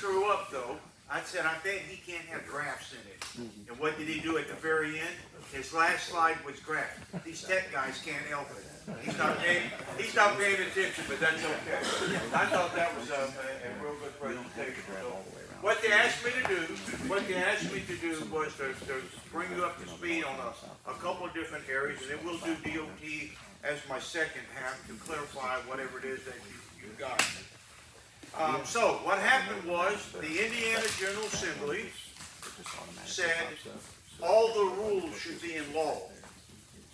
screw up though. I said, I bet he can't have graphs in it. And what did he do at the very end? His last slide was graphs. These tech guys can't help it. He's not paying attention, but that's okay. I thought that was a real good presentation. So what they asked me to do was to bring you up to speed on a couple of different areas, and then we'll do DOT as my second half to clarify whatever it is that you got. So what happened was the Indiana General Assembly said all the rules should be in law.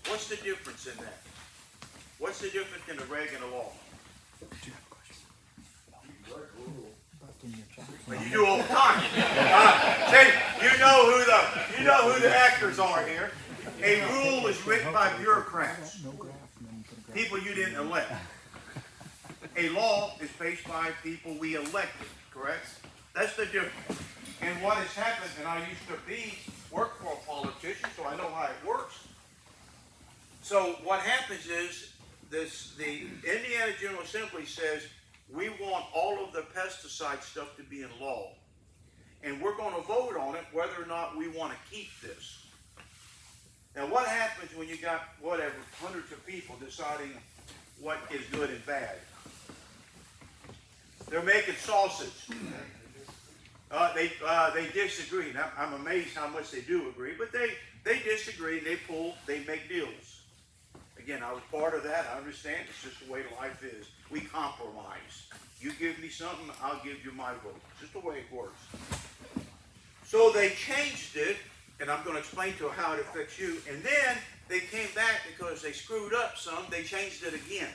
What's the difference in that? What's the difference in a reg and a law? Well, you do all the time. See, you know who the actors are here. A rule is written by bureaucrats, people you didn't elect. A law is based by people we elected, correct? That's the difference. And what has happened, and I used to work for a politician, so I know how it works. So what happens is, the Indiana General Assembly says, we want all of the pesticide stuff to be in law. And we're going to vote on it whether or not we want to keep this. Now what happens when you got, whatever, hundreds of people deciding what is good and bad? They're making sausage. They disagree. Now, I'm amazed how much they do agree, but they disagree, and they make deals. Again, I was part of that. I understand. It's just the way life is. We compromise. You give me something, I'll give you my vote. It's just the way it works. So they changed it, and I'm going to explain to you how it affects you. And then they came back because they screwed up some. They changed it again.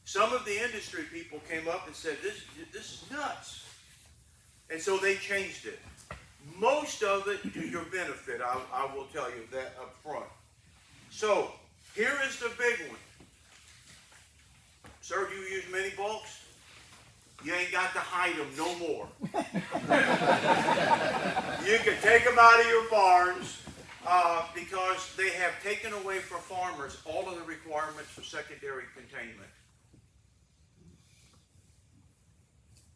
Some of the industry people came up and said, this is nuts. And so they changed it. Most of it to your benefit, I will tell you that up front. So, here is the big one. Sir, do you use mini bulks? You ain't got to hide them no more. You can take them out of your barns because they have taken away from farmers all of the requirements for secondary containment.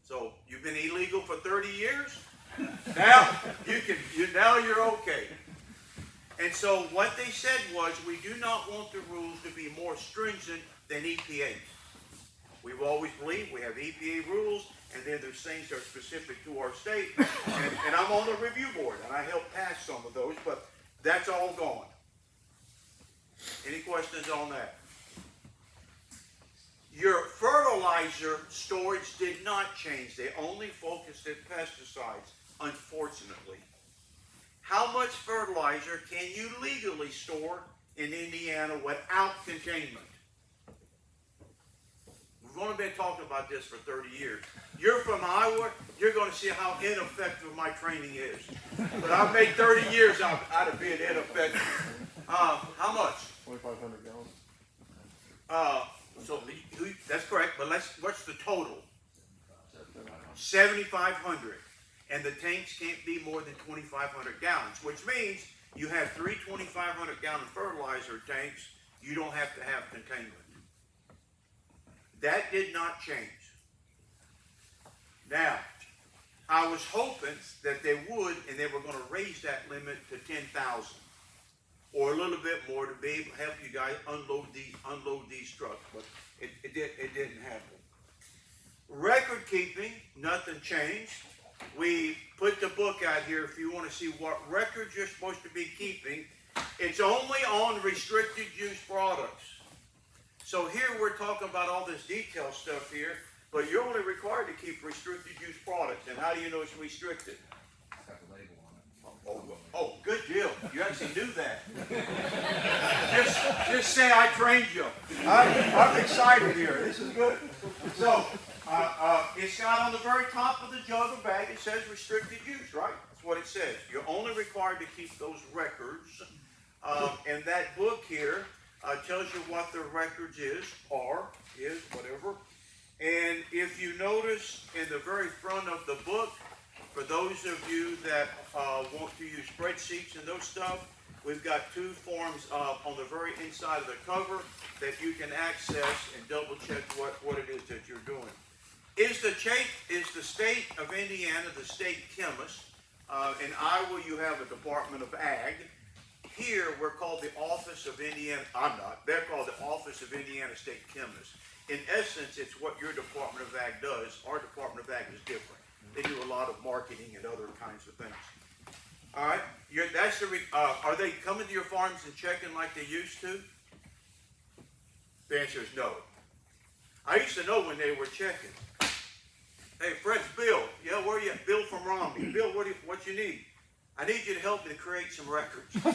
So you've been illegal for 30 years. Now now you're okay. And so what they said was, we do not want the rules to be more stringent than EPA's. We've always believed we have EPA rules, and then there's things that are specific to our state. And I'm on the review board, and I helped pass some of those, but that's all gone. Any questions on that? Your fertilizer storage did not change. They only focused at pesticides, unfortunately. How much fertilizer can you legally store in Indiana without containment? We've only been talking about this for 30 years. You're from Iowa, you're going to see how ineffective my training is. But I've made 30 years out of being ineffective. How much? 2,500 gallons. So that's correct, but what's the total? 7,500. And the tanks can't be more than 2,500 gallons, which means you have 3 2,500 gallon fertilizer tanks, you don't have to have containment. That did not change. Now, I was hoping that they would, and they were going to raise that limit to 10,000 or a little bit more to be able to help you guys unload these trucks, but it didn't happen. Record keeping, nothing changed. We put the book out here if you want to see what records you're supposed to be keeping. It's only on restricted use products. So here we're talking about all this detail stuff here, but you're only required to keep restricted use products. And how do you know it's restricted? It's got the label on it. Oh, good deal. You actually knew that. just say I trained you. I'm excited here. This is good. So, it's got on the very top of the jug or bag, it says restricted use, right? That's what it says. You're only required to keep those records. And that book here tells you what the records is, whatever. And if you notice in the very front of the book, for those of you that want to use spreadsheets and those stuff, we've got 2 forms on the very inside of the cover that you can access and double check what it is that you're doing. Is the state of Indiana the state chemist? In Iowa, you have a Department of Ag. Here, we're called the Office of Indiana. I'm not. They're called the Office of Indiana State Chemist. In essence, it's what your Department of Ag does. Our Department of Ag is different. They do a lot of marketing and other kinds of things. All right. Are they coming to your farms and checking like they used to? The answer is no. I used to know when they were checking. Hey, Fred's Bill. Yeah, where are you at? Bill from Romney. Bill, what you need? I need you to help me to create some records. The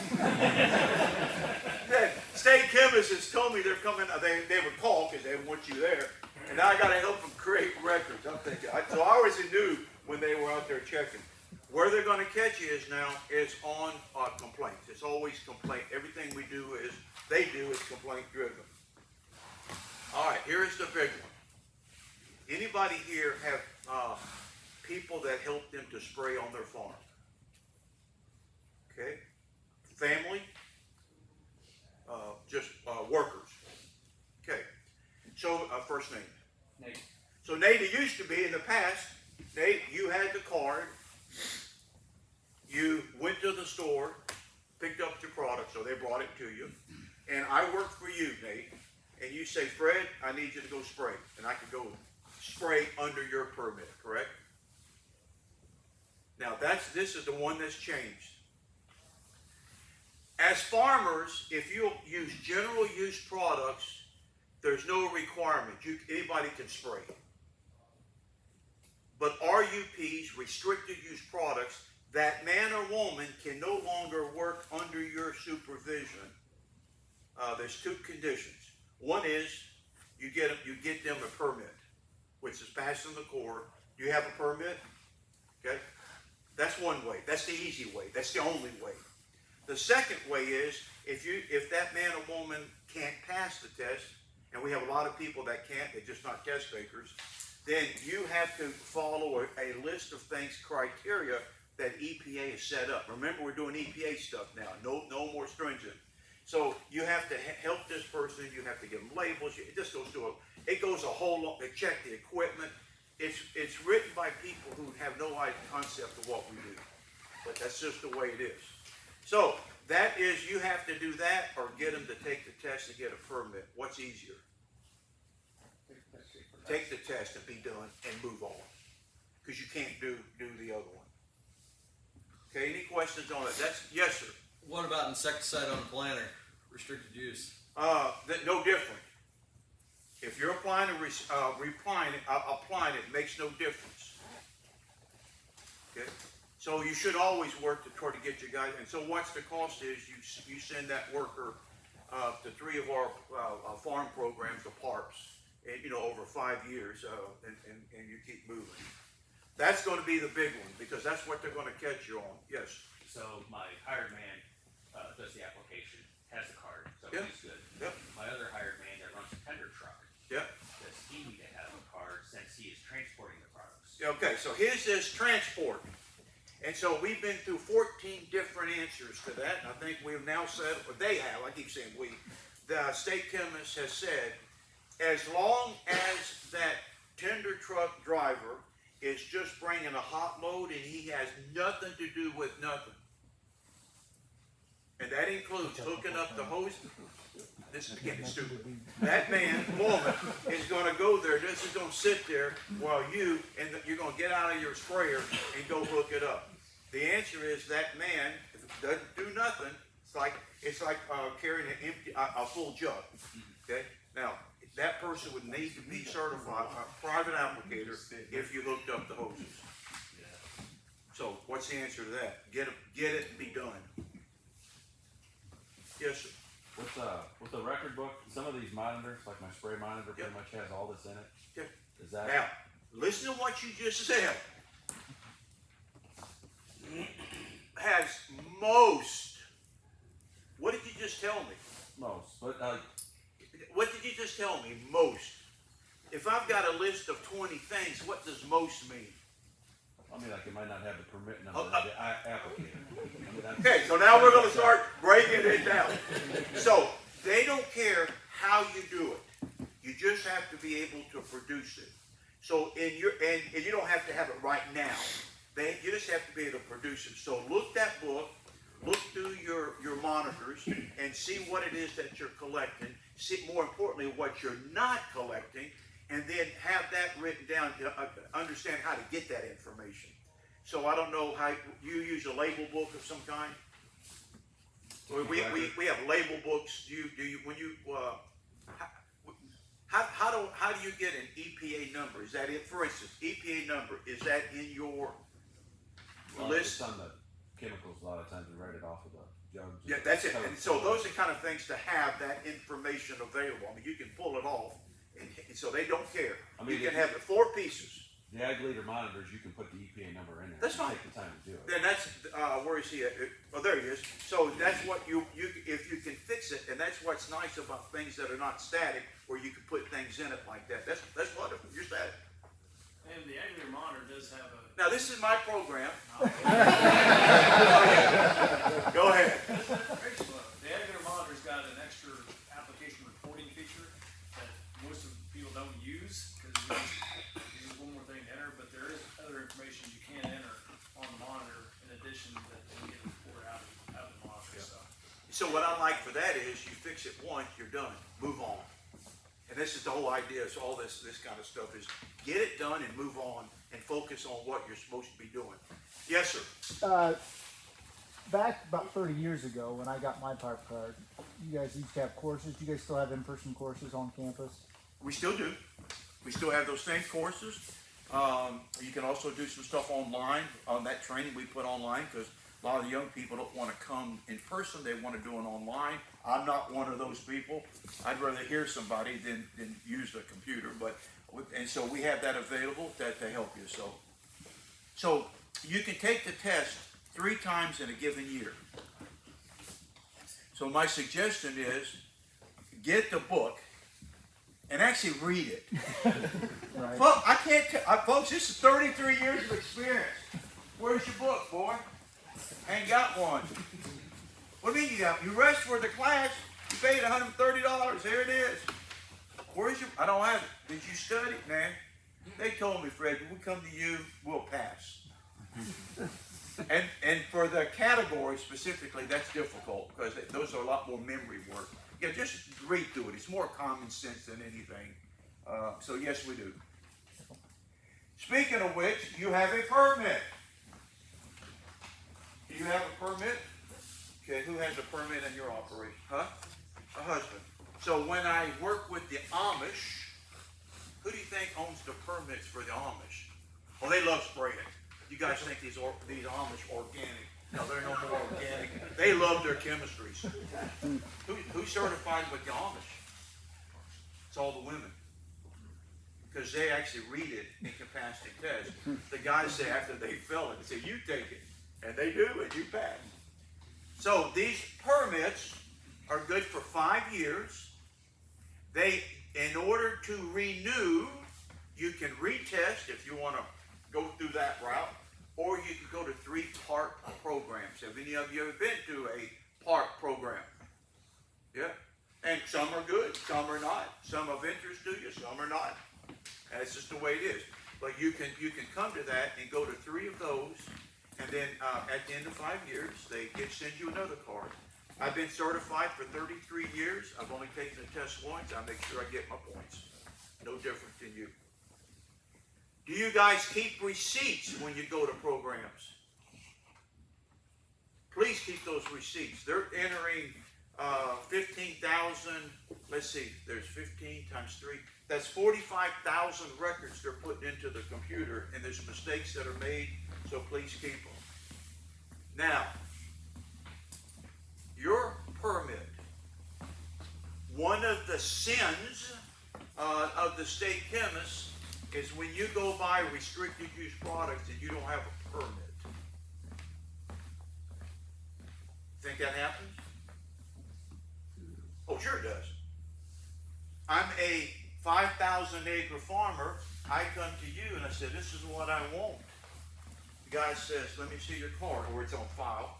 state chemist has told me they're coming. They would call because they want you there, and now I got to help them create records. I'm thinking. So I always knew when they were out there checking. Where they're going to catch you is on complaints. It's always complaint. Everything we do is complaint driven. All right, here is the big one. Anybody here have people that help them to spray on their farm? Okay, family, just workers. Okay, so first name. Nate. So Nate, it used to be in the past, Nate, you had the card. You went to the store, picked up your product, so they brought it to you. And I worked for you, Nate. And you say, Fred, I need you to go spray. And I could go spray under your permit, correct? Now, this is the one that's changed. As farmers, if you use general use products, there's no requirement. Anybody can spray. But RUPs, restricted use products, that man or woman can no longer work under your supervision. There's two conditions. One is you get them a permit, which is passing the Corps. Do you have a permit? Okay, that's one way. That's the easy way. That's the only way. The second way is if that man or woman can't pass the test, and we have a lot of people that can't, they're just not test takers, then you have to follow a list of things, criteria that EPA has set up. Remember, we're doing EPA stuff now. No more stringent. So you have to help this person. You have to give them labels. It just goes through it goes a whole lot. They check the equipment. It's written by people who have no concept of what we do. But that's just the way it is. So that is, you have to do that or get them to take the test and get a permit. What's easier? Take the test and be done and move on. Because you can't do the other one. Okay, any questions on it? Yes, sir. What about insecticide on a planter? Restricted use. No different. If you're applying applying it makes no difference. Okay, so you should always work to try to get your guys. And so what's the cost is you send that worker to 3 of our farm programs, the PARPs, and over 5 years, and you keep moving. That's going to be the big one because that's what they're going to catch you on. Yes. So my hired man does the application, has the card, so Yep. he's good. Yep. My other hired man that runs a tender truck, Yep. does he need to have a card since he is transporting the products? Okay, so his is transport. And so we've been through 14 different answers to that, and I think we've now said, or they have, I keep saying we, the state chemist has said, as long as that tender truck driver is just bringing a hot load and he has nothing to do with nothing. And that includes hooking up the hose. This is getting stupid. That man, woman, is going to go there. This is going to sit there while you're going to get out of your sprayer and go hook it up. The answer is that man doesn't do nothing. It's like carrying a full jug. Okay. Now that person would need to be certified, a private applicator, if you hooked up the hoses. So what's the answer to that? Get it and be done. Yes, sir. With the record book, some of these monitors, like my spray monitor, pretty Yep. much has all this in it. Yep. Is that Now, listen to what you just said. Has most. What did you just tell me? most? But What did you just tell me? Most. If I've got a list of 20 things, what does most mean? I mean, like it might not have the permit number Oh, of the applicator. I mean, that's- Okay, so now we're going to start breaking it down. So they don't care how you do it. You just have to be able to produce it. So and you don't have to have it right now. You just have to be able to produce it. So look that book, look through your monitors, and see what it is that you're collecting. See, more importantly, what you're not collecting, and then have that written down to understand how to get that information. So I don't know how you use a label book of some kind. We have label books. Do you when you how do you get an EPA number? Is that it? For instance, EPA number, is that in your list? It's on the chemicals. A lot of times we write it off of the jugs. Yeah, that's it. And so those are kind of things to have that information available. I mean, you can pull it off, and so they don't care. I mean, you can have the 4 pieces. The ag leader monitors, you can put the EPA number in there. That's fine. Take the time to do it. Then that's where is he at? Oh, there he is. So that's what you if you can fix it, and that's what's nice about things that are not static, where you can put things in it like that. That's wonderful. You're static. And the Agri Monitor does have a. Now this is my program. Go ahead. Very slow. The Agri Monitor's got an extra application reporting feature that most of people don't use because it's just one more thing to enter. But there is other information you can enter on the monitor in addition that can get reported out of the monitor. Yeah. So what I like for that is you fix it once, you're done. Move on. And this is the whole idea. So all this kind of stuff is get it done and move on and focus on what you're supposed to be doing. Yes, sir. Back about 30 years ago when I got my PARP card, you guys used to have courses. Do you guys still have in-person courses on campus? We still do. We still have those same courses. You can also do some stuff online on that training we put online because a lot of the young people don't want to come in person. They want to do it online. I'm not one of those people. I'd rather hear somebody than use the computer. And so we have that available to help you. So you can take the test 3 times in a given year. So my suggestion is get the book and actually read it. Right. Folks, I can't folks, this is 33 years of experience. Where's your book, boy? Ain't got one. What do you mean you got? You rushed for the class, you paid $130, here it is. Where's your, I don't have it. Did you study, man? They told me, Fred, when we come to you, we'll pass. And for the category specifically, that's difficult because those are a lot more memory work. Yeah, just read through it. It's more common sense than anything. So yes, we do. Speaking of which, you have a permit. Do you have a permit? Okay, who has a permit in your operation? Huh? A husband. So when I work with the Amish, who do you think owns the permits for the Amish? Well, they love spraying. You guys think these Amish organic? No, they're no more organic. They love their chemistries. Who's certified with the Amish? It's all the women. Because they actually read it in capacity test. The guys say after they fill it, they say, you take it. And they do, and you pass. So these permits are good for 5 years. In order to renew, you can retest if you want to go through that route, or you can go to 3 PARP programs. Have any of you ever been to a PARP program? Yeah. And some are good, some are not. Some of interest to you, some are not. That's just the way it is. But you can come to that and go to 3 of those, and then at the end of 5 years, they send you another card. I've been certified for 33 years. I've only taken the test once. I make sure I get my points. No different than you. Do you guys keep receipts when you go to programs? Please keep those receipts. They're entering 15,000. Let's see. There's 15 times 3. That's 45,000 records they're putting into the computer, and there's mistakes that are made, so please keep them. Now, your permit, one of the sins of the state chemist is when you go buy restricted use products and you don't have a permit. Think that happens? Oh, sure it does. I'm a 5,000 acre farmer. I come to you and I said, this is what I want. The guy says, let me see your card, or it's on file.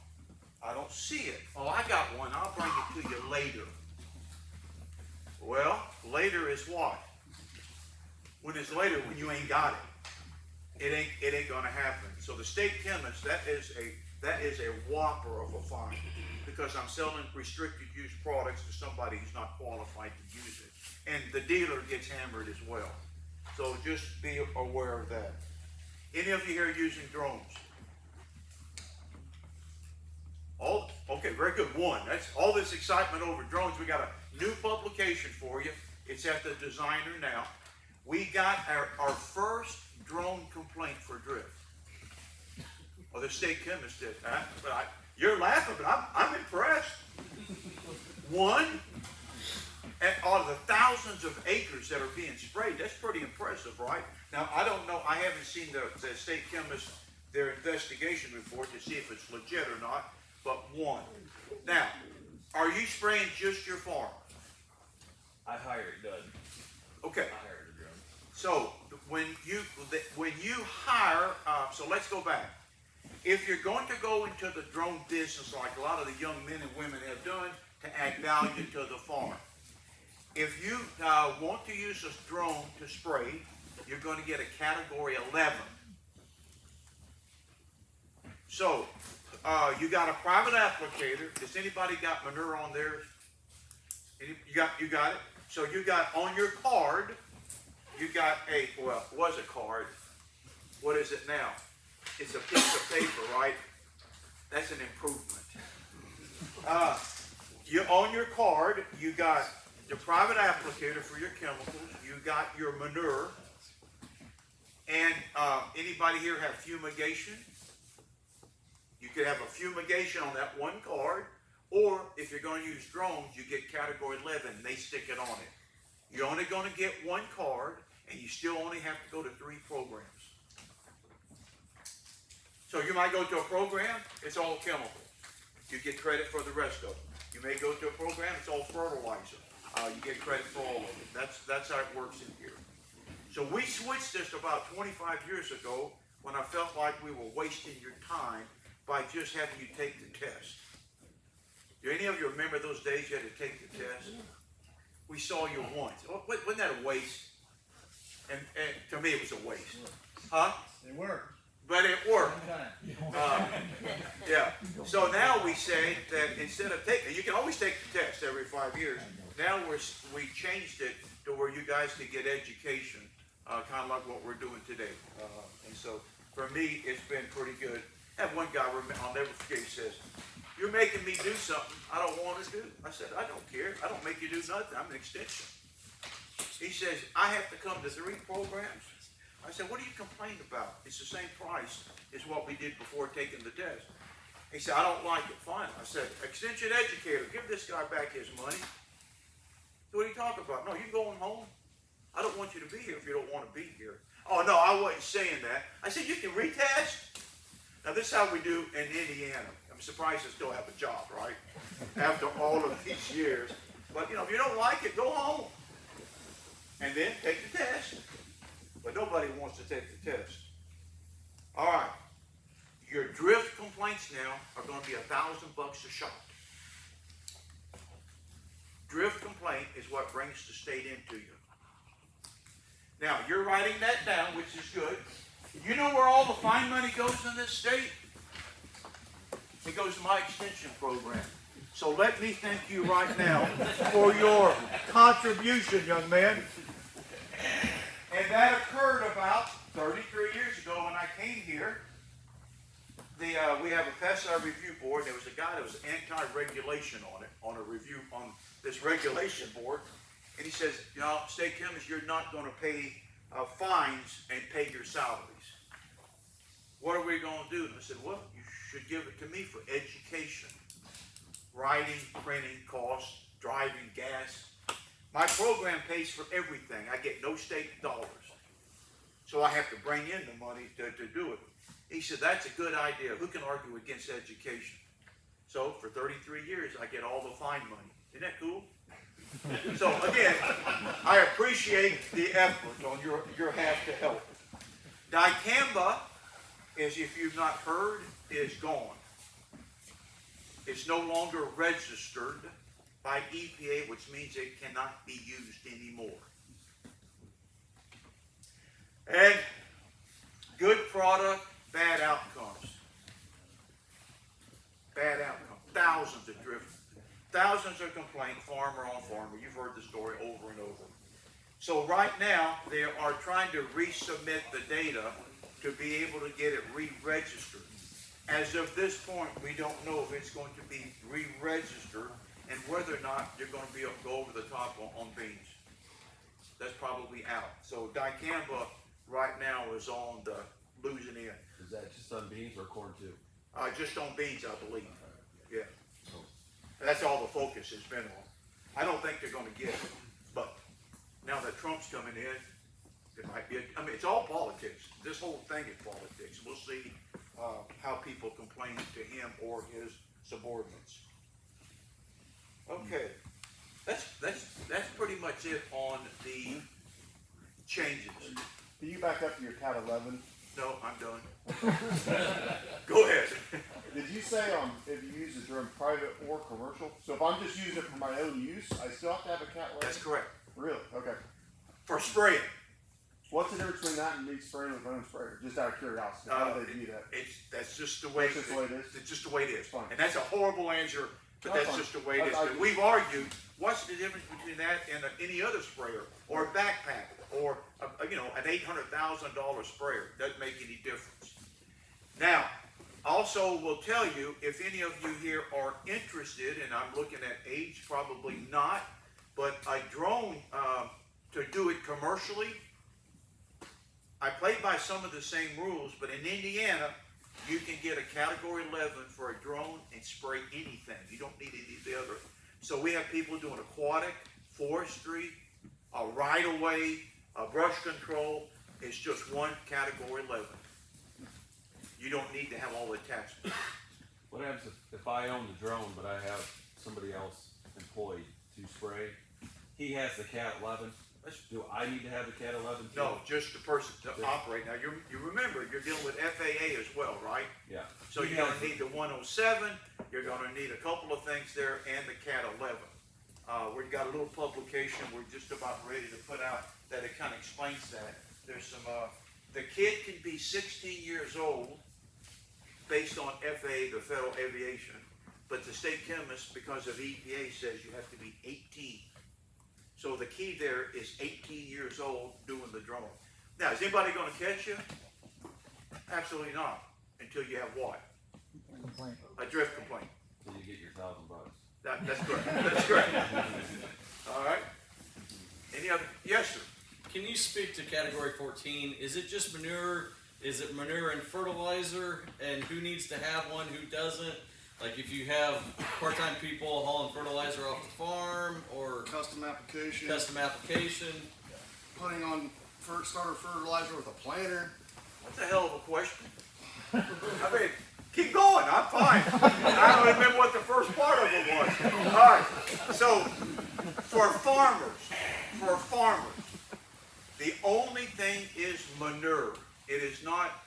I don't see it. Oh, I got one. I'll bring it to you later. Well, later is what? when it's later, when you ain't got it, it ain't gonna happen. So the state chemist, that is a whopper of a fine, because I'm selling restricted use products to somebody who's not qualified to use it. And the dealer gets hammered as well. So just be aware of that. Any of you here using drones? Okay, very good. One. That's all this excitement over drones. We got a new publication for you. It's at the designer now. We got our first drone complaint for drift. Well, the state chemist did that. But you're laughing, but I'm impressed. One, and out of the thousands of acres that are being sprayed, that's pretty impressive, right? Now, I don't know, I haven't seen the state chemist, their investigation report to see if it's legit or not, but one. Now, are you spraying just your farm? I hired Doug. Okay. I hired a drone. So when you hire, so let's go back. If you're going to go into the drone business, like a lot of the young men and women have done, to add value to the farm, if you want to use this drone to spray, you're going to get a category 11. So you got a private applicator. Does anybody got manure on theirs? You got it. So you got on your card, you got well, it was a card. What is it now? It's a piece of paper, right? That's an improvement. You on your card, you got the private applicator for your chemicals. You got your manure. And anybody here have fumigation? You could have a fumigation on that one card. Or if you're going to use drones, you get category 11, and they stick it on it. You're only going to get one card, and you still only have to go to 3 programs. So you might go to a program, it's all chemical. You get credit for the rest of them. You may go to a program, it's all fertilizer. You get credit for all of it. That's how it works in here. So we switched this about 25 years ago when I felt like we were wasting your time by just having you take the test. Do any of you remember those days you had to take the test? We saw you once. Wasn't that a waste? And to me it was a waste. Huh? They work. But it worked. Yeah. So now we say that instead of taking, you can always take the test every 5 years. Now we changed it to where you guys can get education, kind of like what we're doing today. And so for me, it's been pretty good. I had one guy, I'll never forget, he says, "You're making me do something I don't want to do." I said, "I don't care. I don't make you do nothing. I'm an extension." He says, "I have to come to 3 programs." I said, "What are you complaining about? It's the same price as what we did before taking the test." He said, "I don't like it." Fine. I said, "Extension educator, give this guy back his money." So what are you talking about? "No, you're going home. I don't want you to be here if you don't want to be here." "Oh, no, I wasn't saying that." I said, "You can retest." Now, this is how we do in Indiana. I'm surprised I still have a job, right? After all of these years. But, if you don't like it, go home. And then take the test. But nobody wants to take the test. All right. Your drift complaints now are going to be $1,000 a shot. Drift complaint is what brings the state into you. Now, you're writing that down, which is good. You know where all the fine money goes in this state? It goes to my extension program. So let me thank you right now for your contribution, young man. And that occurred about 33 years ago when I came here. We have a pesticide review board. There was a guy that was anti-regulation on a review on this regulation board. And he says, state chemists, you're not going to pay fines and pay your salaries. What are we going to do? And I said, well, you should give it to me for education. Writing, printing, costs, driving, gas. My program pays for everything. I get no state dollars. So I have to bring in the money to do it. He said, that's a good idea. Who can argue against education? So for 33 years, I get all the fine money. Isn't that cool? So again, I appreciate the effort on your half to help. Dicamba, as if you've not heard, is gone. It's no longer registered by EPA, which means it cannot be used anymore. And good product, bad outcomes. Bad outcomes. Thousands of drift, thousands of complaints, farmer on farmer. You've heard the story over and over. So right now, they are trying to resubmit the data to be able to get it re-registered. As of this point, we don't know if it's going to be re-registered and whether or not you're going to be able to go over the top on beans. That's probably out. So dicamba right now is on the losing end. Is that just on beans or corn too? Just on beans, I believe. Yeah. That's all the focus has been on. I don't think they're going to get it, but now that Trump's coming in, it might be. I mean, it's all politics. This whole thing is politics. We'll see how people complain to him or his subordinates. Okay, that's pretty much it on the changes. Can you back up to your Cat 11? No, I'm done. Go ahead. Did you say if you use it during private or commercial? So if I'm just using it for my own use, I still have to have a Cat 11? That's correct. Really? Okay. For spraying. What's the difference between that and me spraying with my own sprayer? Just out of curiosity. How do they do that? That's just the way. That's just the way it is? It's just the way it is. Fine. And that's a horrible answer, but That's that's fine. just the way it is. I- But we've argued, what's the difference between that and any other sprayer, or a backpack, or an $800,000 sprayer? Doesn't make any difference. Now, also will tell you, if any of you here are interested, and I'm looking at age, probably not, but a drone to do it commercially, I played by some of the same rules, but in Indiana, you can get a Category 11 for a drone and spray anything. You don't need any of the other. So we have people doing aquatic, forestry, right-of-way, brush control. It's just one Category 11. You don't need to have all the attachments. What happens if I own the drone, but I have somebody else employed to spray? He has the Cat 11. Do I need to have the Cat 11 too? No, just the person to operate. Now, you remember, you're dealing with FAA as well, right? Yeah. So you're going to need the 107, you're going to need a couple of things there, and the Cat 11. We've got a little publication we're just about ready to put out that it kind of explains that. There's some, the kid can be 16 years old based on FAA, the Federal Aviation, but the state chemist, because of EPA, says you have to be 18. So the key there is 18 years old doing the drone. Now, is anybody going to catch you? Absolutely not. Until you have what? Complaint. A drift complaint. Till you get your $1,000. That's correct. That's correct. All right. Any other? Yes, sir. Can you speak to category 14? Is it just manure? Is it manure and fertilizer? And who needs to have one? Who doesn't? Like if you have part-time people hauling fertilizer off the farm, or Custom application, putting on starter fertilizer with a planter. That's a hell of a question. I mean, keep going. I'm fine. I don't remember what the first part of it was. All right. So, for farmers, the only thing is manure. It is not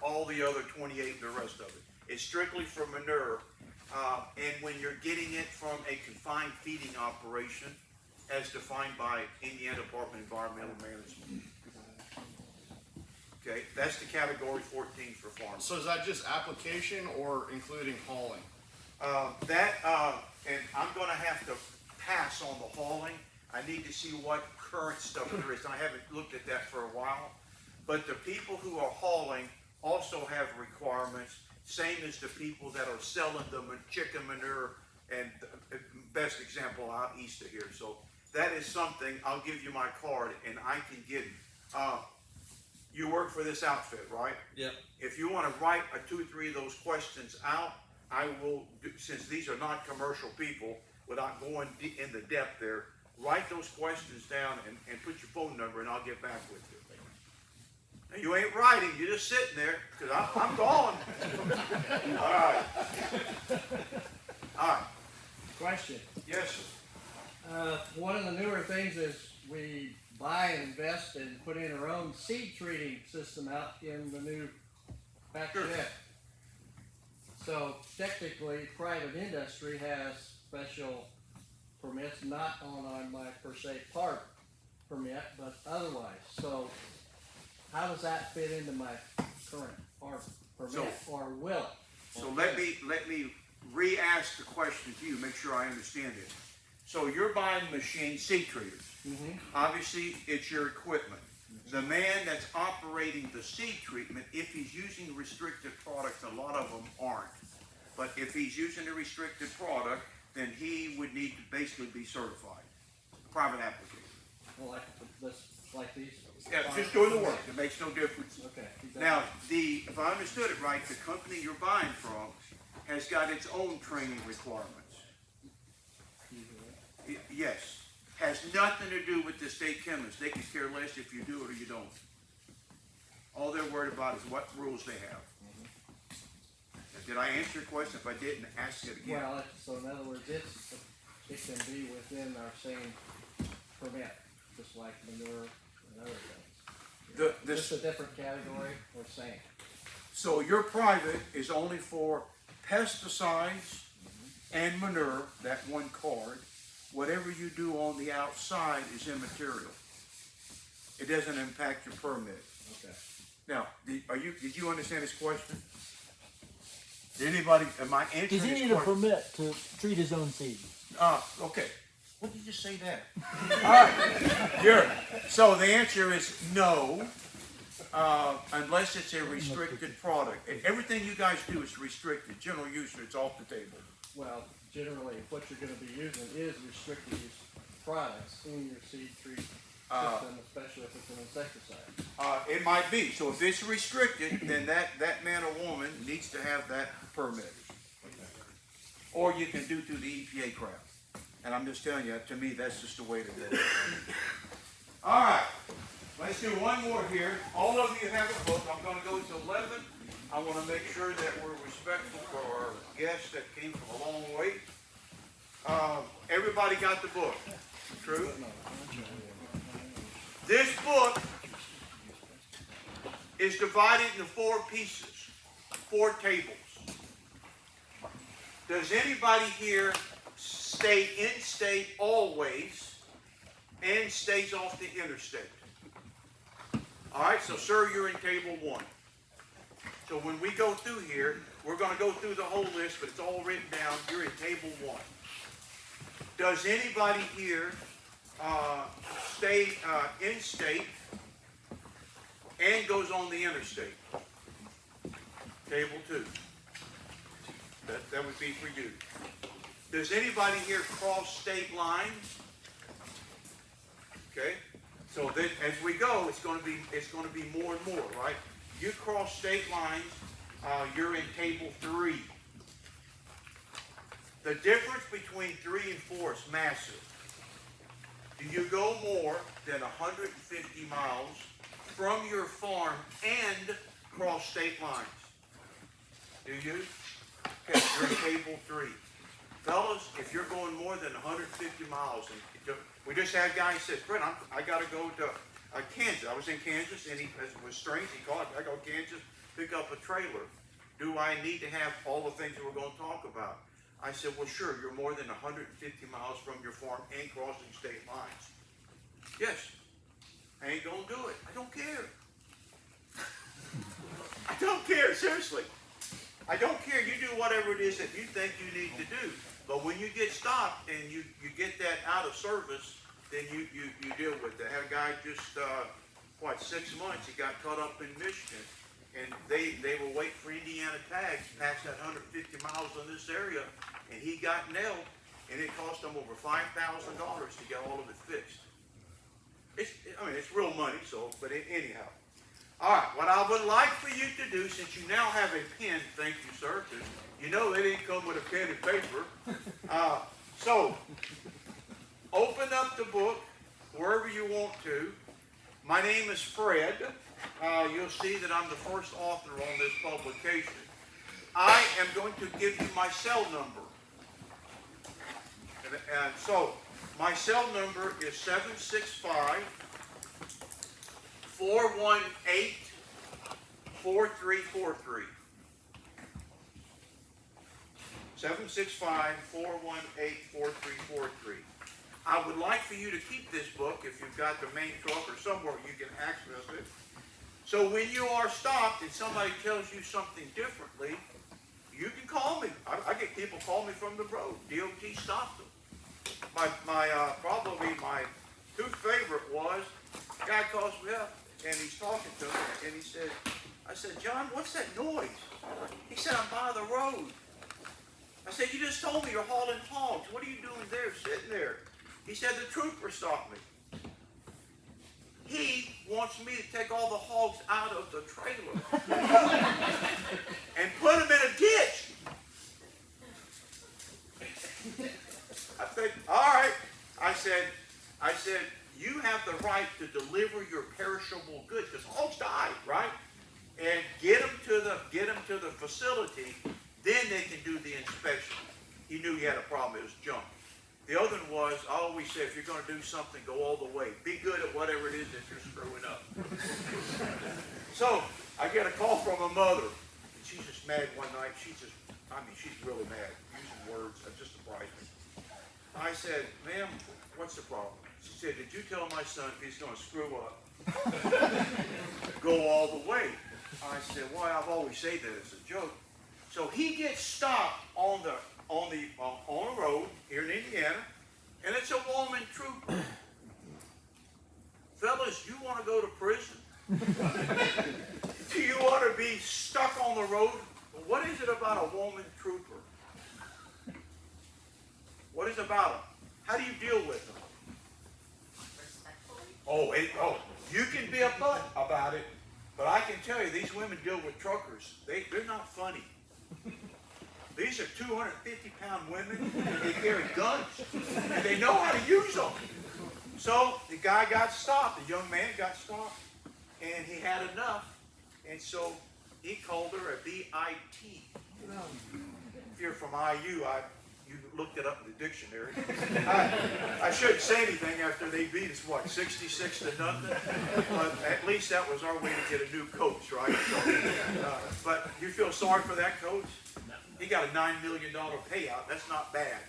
all the other 28, the rest of it. It's strictly for manure. And when you're getting it from a confined feeding operation, as defined by Indiana Department of Environmental Management. Okay, that's the category 14 for farmers. So is that just application or including hauling? And I'm going to have to pass on the hauling. I need to see what current stuff there is. I haven't looked at that for a while. But the people who are hauling also have requirements, same as the people that are selling the chicken manure, and the best example out east of here. So that is something, I'll give you my card and I can get it. You work for this outfit, right? Yep. If you want to write 2 or 3 of those questions out, I will, since these are not commercial people, without going in the depth there, write those questions down and put your phone number and I'll get back with you. Now, you ain't writing, you're just sitting there, because I'm gone. All right. All right. Question. Yes, sir. One of the newer things is we buy and invest and put in our own seed treating system out in the new back Sure. shed. So technically, private industry has special permits, not on my per se PARP permit, but otherwise. So how does that fit into my current PARP permit, or will it? So let me re-ask the question to you, make sure I understand it. So you're buying machine seed treaters. Mhm. Obviously, it's your equipment. The man that's operating the seed treatment, if he's using restricted products, a lot of them aren't. But if he's using a restricted product, then he would need to basically be certified. Private application. Well, like these? Yeah, just doing the work. It makes no difference. Okay. exactly. Now, if I understood it right, the company you're buying from has got its own training requirements. Yes. Has nothing to do with the state chemist. They can care less if you do it or you don't. All they're worried about is what rules they have. Did I answer your question? If I didn't, ask it again. Well, so in other words, it can be within our same permit, just like manure and other things. Just a different category or same? So your private is only for pesticides and manure, that one card. Whatever you do on the outside is immaterial. It doesn't impact your permit. Okay. Now, did you understand his question? Did anybody, am I answering Does he his need a question? permit to treat his own seed? Okay. What did you just say that? All right. So the answer is no, unless it's a restricted product. And everything you guys do is restricted. General use, it's off the table. Well, generally, what you're gonna be using is restricted use products in your seed treat system, especially if it's an insecticide. It might be. So if it's restricted, then that man or woman needs to have that permit. Or you can do through the EPA crap. And I'm just telling you, to me, that's just the way to do it. All right. Let's do one more here. All of you have a book. I'm going to go to 11. I want to make sure that we're respectful for our guests that came from a long way. Everybody got the book. True? This book is divided into 4 pieces, 4 tables. Does anybody here stay in state always and stays off the interstate? All right, so sir, you're in table 1. So when we go through here, we're going to go through the whole list, but it's all written down. You're in table 1. Does anybody here stay in state and goes on the interstate? Table 2. That would be for you. Does anybody here cross state lines? Okay. So that as we go, it's going to be more and more, right? You cross state lines, you're in table 3. The difference between 3 and 4 is massive. Do you go more than 150 miles from your farm and cross state lines? Do you? Okay, you're in table 3. Fellas, if you're going more than 150 miles, and we just had a guy who said, Fred, I got to go to Kansas. I was in Kansas, and it was strange. He called, I go to Kansas, pick up a trailer. Do I need to have all the things that we're going to talk about? I said, well, sure, you're more than 150 miles from your farm and crossing state lines. Yes. I ain't going to do it. I don't care. I don't care, seriously. I don't care. You do whatever it is that you think you need to do. But when you get stopped and you get that out of service, then you deal with it. I had a guy just, 6 months, he got caught up in Michigan. And they were waiting for Indiana tags past that 150 miles in this area. And he got nailed. And it cost him over $5,000 to get all of it fixed. It's real money, but anyhow. All right, what I would like for you to do, since you now have a pen, thank you, sir, because you know they didn't come with a pen and paper. So, open up the book wherever you want to. My name is Fred. You'll see that I'm the first author on this publication. I am going to give you my cell number. And so, my cell number is 765-418-4343. 765-418-4343. I would like for you to keep this book if you've got the main truck or somewhere you can access it. So when you are stopped and somebody tells you something differently, you can call me. I get people call me from the road. DOT stopped them. Probably my two favorite was, a guy calls me up and he's talking to me and he said, I said, John, what's that noise? He said, I'm by the road. I said, you just told me you're hauling hogs. What are you doing there, sitting there? He said, the trooper stopped me. He wants me to take all the hogs out of the trailer and put them in a ditch. I think, all right. I said, you have the right to deliver your perishable goods because hogs die, right? And get them to the facility. Then they can do the inspection. He knew he had a problem. It was junk. The other one was, I always say, if you're going to do something, go all the way. Be good at whatever it is that you're screwing up. So I get a call from a mother. And she's just mad one night. She's really mad. Using words that just surprised me. I said, ma'am, what's the problem? She said, did you tell my son if he's going to screw up, go all the way? I said, well, I've always said that as a joke. So he gets stopped on the road here in Indiana, and it's a woman trooper. Fellas, you want to go to prison? Do you want to be stuck on the road? Well, what is it about a woman trooper? What is it about them? How do you deal with them? Oh, you can be a butt about it, but I can tell you, these women deal with truckers. They're not funny. These are 250-pound women, and they carry guns, and they know how to use them. So the guy got stopped, the young man got stopped, and he had enough, and so he called her a BIT. If you're from IU, you looked it up in the dictionary. I shouldn't say anything after they beat us, 66 to nothing? But at least that was our way to get a new coach, right? So, but you feel sorry for that coach? He got a $9 million payout. That's not bad.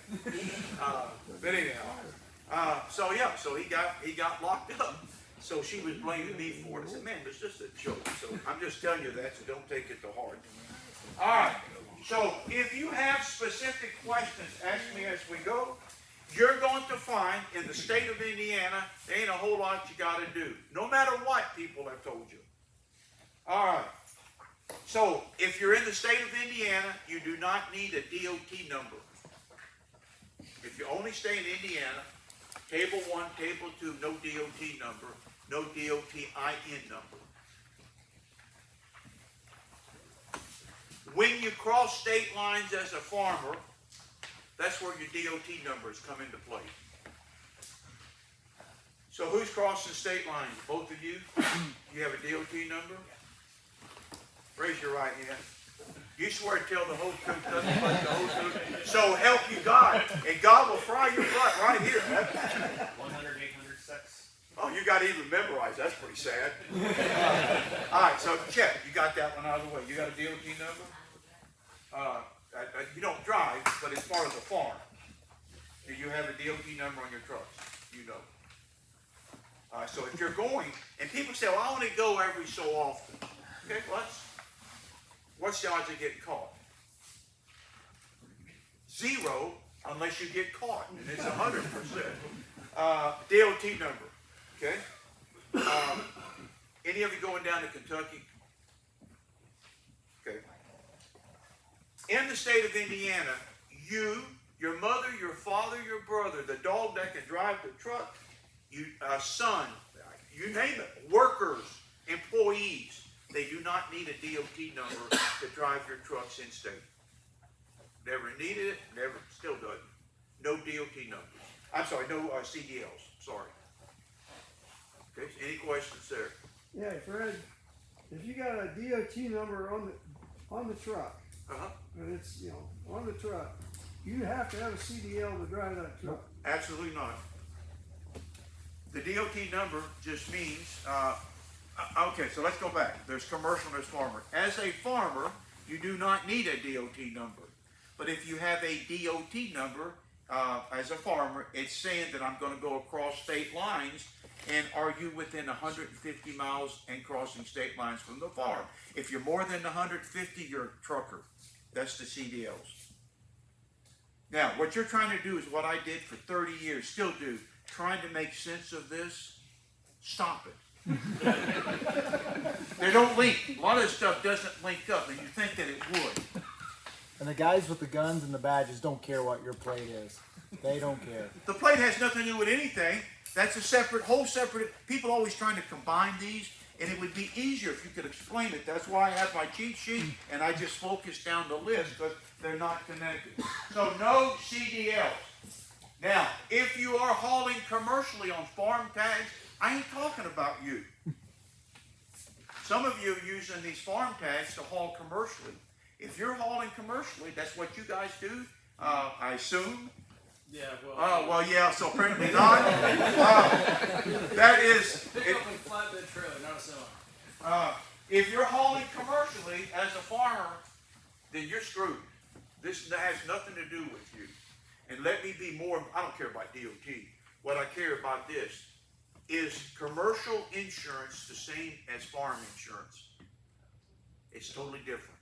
But anyhow, so he got locked up. So she was blaming me for it. I said, man, it's just a joke. So I'm just telling you that, so don't take it to heart. All right. So if you have specific questions, ask me as we go. You're going to find in the state of Indiana, there ain't a whole lot you got to do. No matter what people have told you. All right. So if you're in the state of Indiana, you do not need a DOT number. If you only stay in Indiana, Table 1, Table 2, no DOT number, no DOT IN number. When you cross state lines as a farmer, that's where your DOT numbers come into play. So who's crossing state lines? Both of you? You have a DOT number? Raise your right hand. You swear to tell the whole truth, nothing but the whole truth. So help you God, and God will fry your butt right here. 100, 806. Oh, you got to even memorize. That's pretty sad. All right, so check. You got that one out of the way. You got a DOT number? You don't drive, but it's part of the farm. Do you have a DOT number on your trucks? You know. So if you're going, and people say, well, I only go every so often. Okay, what's the odds of getting caught? 0, unless you get caught, and it's 100%. DOT number, okay? Any of you going down to Kentucky? Okay. In the state of Indiana, you, your mother, your father, your brother, the dog that can drive the truck, son, you name it, workers, employees, they do not need a DOT number to drive your trucks in state. Never needed it, never, still doesn't. No DOT numbers. I'm sorry, no CDLs, sorry. Okay, any questions there? Yeah, Fred, if you got a DOT number on the truck, and it's, on the truck, you have to have a CDL to drive that truck. Absolutely not. The DOT number just means, okay, so let's go back. There's commercial and there's farmer. As a farmer, you do not need a DOT number. But if you have a DOT number, as a farmer, it's saying that I'm going to go across state lines, and are you within 150 miles and crossing state lines from the farm? If you're more than 150, you're a trucker. That's the CDLs. Now, what you're trying to do is what I did for 30 years, still do, trying to make sense of this. Stop it. They don't link. A lot of this stuff doesn't link up, and you think that it would. And the guys with the guns and the badges don't care what your plate is. They don't care. The plate has nothing to do with anything. That's a whole separate, people always trying to combine these, and it would be easier if you could explain it. That's why I have my cheat sheet, and I just focus down the list, because they're not connected. So no CDLs. Now, if you are hauling commercially on farm tags, I ain't talking about you. Some of you are using these farm tags to haul commercially. If you're hauling commercially, that's what you guys do, I assume. Yeah, well. Well, yeah, so apparently not. That is. Pick up a flatbed trailer, not a semi. If you're hauling commercially as a farmer, then you're screwed. This has nothing to do with you. And let me be more, I don't care about DOT. What I care about this is commercial insurance the same as farm insurance. It's totally different.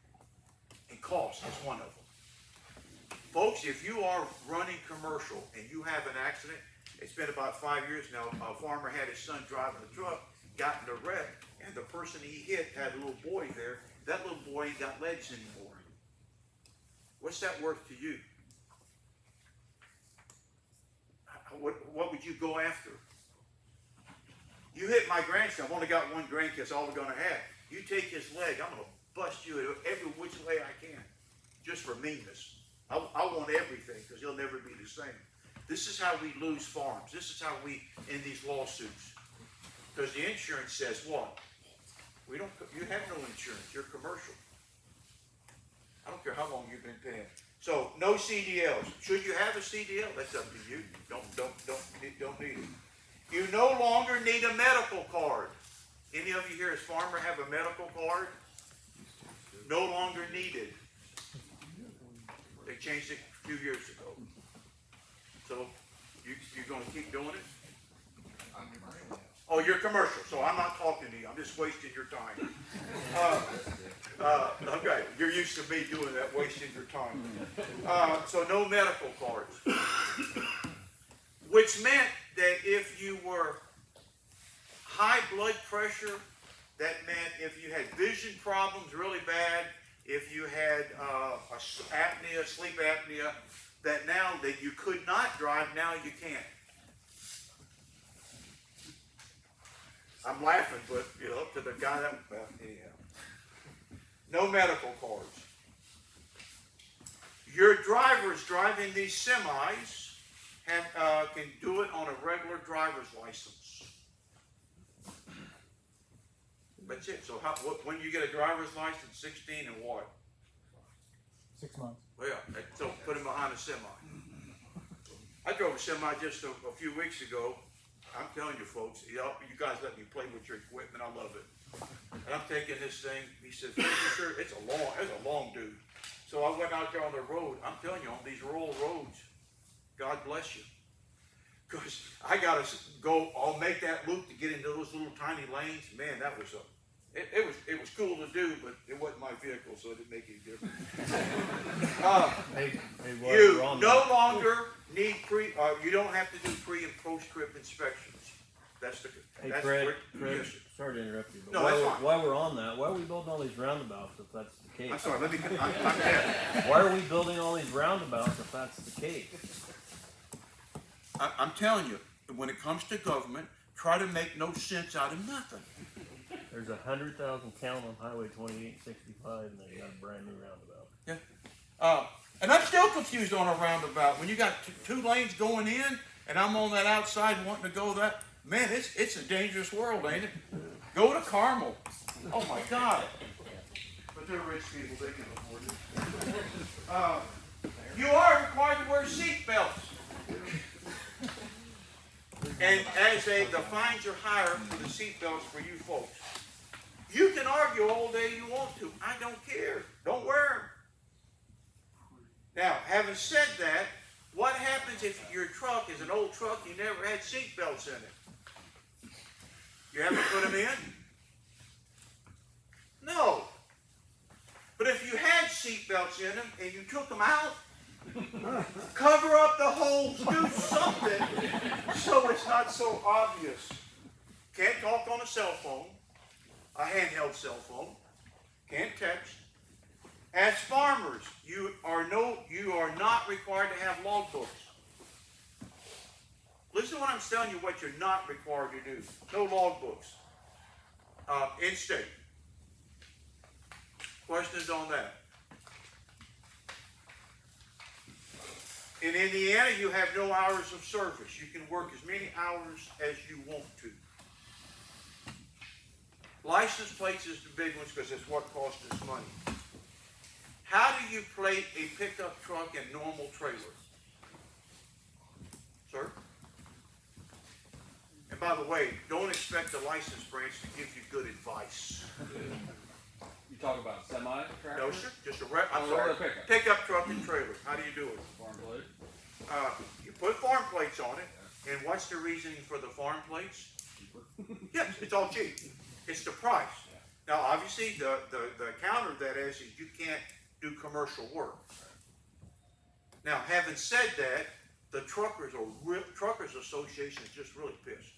And cost is one of them. Folks, if you are running commercial and you have an accident, it's been about 5 years now, a farmer had his son driving a truck, got in a wreck, and the person he hit had a little boy there. That little boy ain't got legs anymore. What's that worth to you? What would you go after? You hit my grandson. I've only got one grandkid, that's all we're going to have. You take his leg, I'm going to bust you every which way I can, just for meanness. I want everything, because he'll never be the same. This is how we lose farms. This is how we end these lawsuits. Because the insurance says what? You have no insurance. You're commercial. I don't care how long you've been paying. So no CDLs. Should you have a CDL? That's up to you. Don't need it. You no longer need a medical card. Any of you here as farmer have a medical card? No longer needed. They changed it a few years ago. So you're going to keep doing it? Oh, you're commercial, so I'm not talking to you. I'm just wasting your time. Okay, you're used to me doing that, wasting your time. So no medical cards. Which meant that if you were high blood pressure, that meant if you had vision problems really bad, if you had apnea, sleep apnea, that now that you could not drive, now you can. I'm laughing, but to the guy that, well, anyhow. No medical cards. Your drivers driving these semis can do it on a regular driver's license. That's it. So when you get a driver's license, 16 and what? 6 months. Well, so put him behind a semi. I drove a semi just a few weeks ago. I'm telling you folks, you guys let me play with your equipment. I love it. And I'm taking this thing. He says, sure, it's a long dude. So I went out there on the road. I'm telling you, on these rural roads, God bless you. Because I got to go, I'll make that loop to get into those little tiny lanes. Man, that was it was cool to do, but it wasn't my vehicle, so it didn't make any difference. You no longer need you don't have to do pre and post trip inspections. That's Fred, yes, sorry to interrupt you, but no, that's fine. while we're on that, why are we building all these roundabouts if that's the case? I'm sorry, I'm dead. Why are we building all these roundabouts if that's the case? I'm telling you, when it comes to government, try to make no sense out of nothing. There's 100,000 count on Highway 2865, and they got a brand new roundabout. Yeah. And I'm still confused on a roundabout. When you got two lanes going in, and I'm on that outside wanting to go that, man, it's a dangerous world, ain't it? Go to Carmel. Oh my God. But they're rich people, they can afford it. You are required to wear seat belts. And as the fines are higher for the seat belts for you folks. You can argue all day you want to. I don't care. Don't wear them. Now, having said that, What happens if your truck is an old truck, you never had seat belts in it? You haven't put them in? No. But if you had seat belts in them and you took them out, cover up the holes, do something so it's not so obvious. Can't talk on a cell phone, a handheld cell phone. Can't text. As farmers, you are not required to have logbooks. Listen to what I'm telling you, what you're not required to do. No logbooks. In-state. Questions on that? In Indiana, you have no hours of service. You can work as many hours as you want to. License plates is the big ones because it's what costs us money. How do you plate a pickup truck and normal trailer? Sir? And by the way, don't expect the license branch to give you good advice. You talk about semi tractor? No, sir. Just a pickup. Pickup truck and trailer. How do you do it? Farm plate. You put farm plates on it, and what's the reasoning for the farm plates? Yes, it's all cheap. It's the price. Now, obviously, the counter that is you can't do commercial work. Now, having said that, the Truckers Association is just really pissed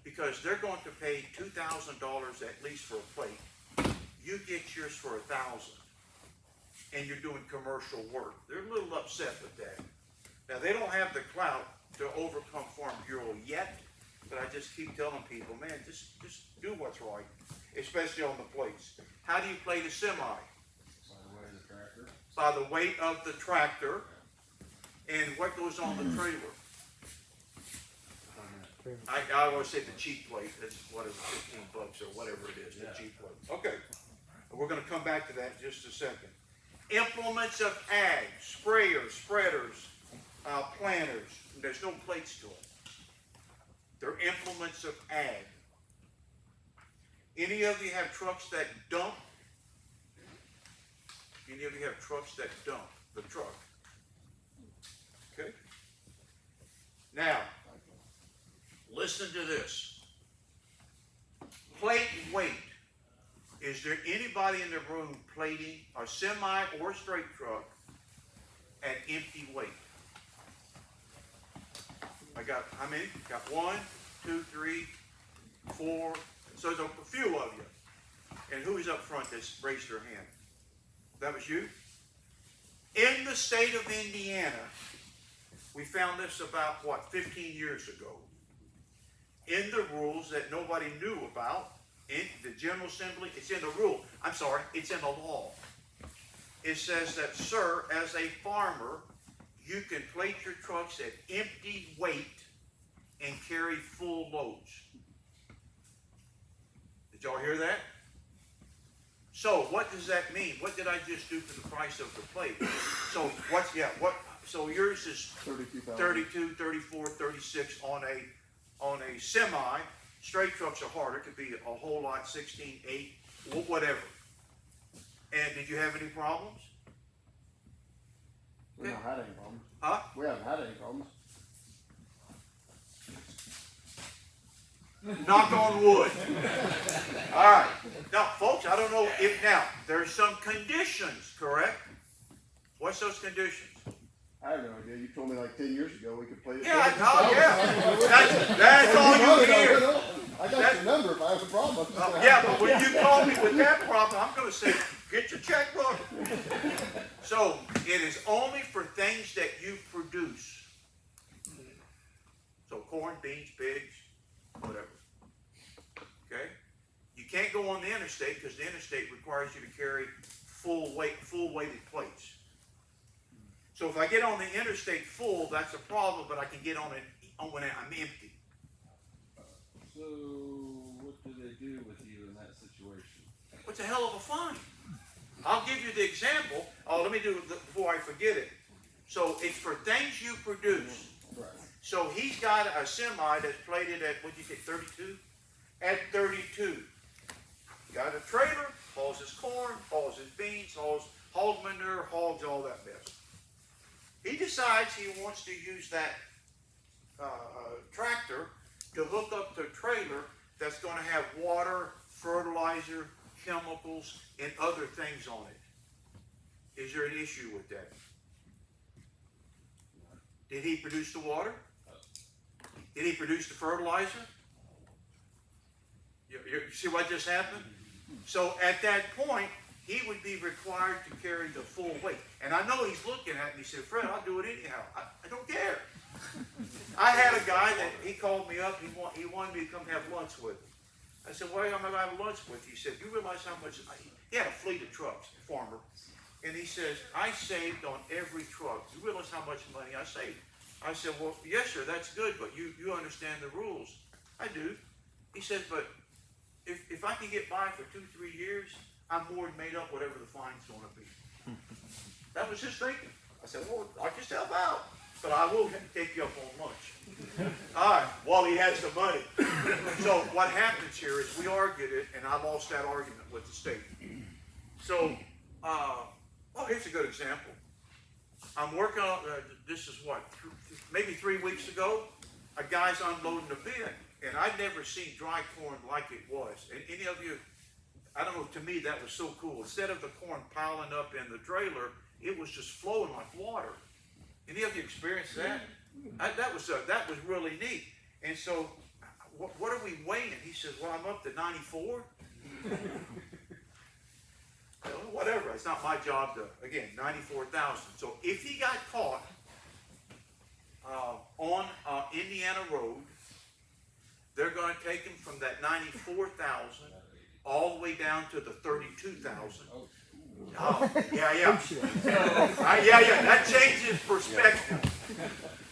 because they're going to pay $2,000 at least for a plate. You get yours for $1,000, and you're doing commercial work. They're a little upset with that. Now, they don't have the clout to overcome Farm Bureau yet, but I just keep telling people, man, just do what's right, especially on the plates. How do you plate a semi? By the weight of the tractor. And what goes on the trailer? I always say the cheap plate. That's what is $15 or whatever it is, the cheap plate. Okay, we're going to come back to that in just a second. Implements of ag, sprayers, spreaders, planters. There's no plates to them. They're implements of ag. Any of you have trucks that dump? Any of you have trucks that dump the truck? Okay. Now, listen to this. Plate weight. Is there anybody in the room plating a semi or a straight truck at empty weight? I got how many? Got 1, 2, 3, 4. So there's a few of you. And who is up front that's raised their hand? That was you? In the state of Indiana, we found this about, 15 years ago. In the rules that nobody knew about, in the General Assembly, it's in the rule. I'm sorry, it's in the law. It says that, sir, as a farmer, you can plate your trucks at empty weight and carry full loads. Did y'all hear that? So what does that mean? What did I just do to the price of the plate? So so yours is 32, 34, 36 on a semi. Straight trucks are harder. It could be a whole lot, 16, 8, whatever. And did you have any problems? We haven't had any problems. Huh? We haven't had any problems. Knock on wood. All right. Now, folks, I don't know if there's some conditions, correct? What's those conditions? I have no idea. You told me like 10 years ago we could play this. Yeah, that's all you hear. I got your number if I have a problem. But when you call me with that problem, I'm going to say, get your checkbook. So, it is only for things that you produce. So, corn, beans, pigs, whatever. Okay? You can't go on the interstate because the interstate requires you to carry full weighted plates. So if I get on the interstate full, that's a problem, but I can get on it when I'm empty. So what do they do with you in that situation? It's a hell of a fine. I'll give you the example. Let me do it before I forget it. So it's for things you produce. Right. So he's got a semi that's plated at, what'd you say, 32? At 32. Got a trailer, hauls his corn, hauls his beans, hauls manure, hauls all that mess. He decides he wants to use that tractor to hook up the trailer that's going to have water, fertilizer, chemicals, and other things on it. Is there an issue with that? Did he produce the water? Did he produce the fertilizer? You see what just happened? So at that point, he would be required to carry the full weight. And I know he's looking at me and he said, Fred, I'll do it anyhow. I don't care. I had a guy that he called me up. He wanted me to come have lunch with him. I said, why am I going to have lunch with you? He said, you realize how much, he had a fleet of trucks, farmer. And he says, I saved on every truck. You realize how much money I saved? I said, well, yes, sir, that's good, but you understand the rules. I do. He said, but if I can get by for 2-3 years, I'm more than made up whatever the fine's going to be. That was his thinking. I said, well, I'll just help out, but I will take you up on lunch. All right, while he has the money. So what happens here is we argued it, and I lost that argument with the state. So, here's a good example. I'm working on, this is what, maybe 3 weeks ago, a guy's unloading a bin, and I'd never seen dry corn like it was. And any of you, I don't know, to me that was so cool. Instead of the corn piling up in the trailer, it was just flowing like water. Any of you experienced that? That was really neat. And so, what are we weighing? He says, well, I'm up to 94. Whatever, it's not my job to, again, 94,000. So if he got caught on Indiana Road, they're going to take him from that 94,000 all the way down to the 32,000. Oh, yeah. That changes perspective.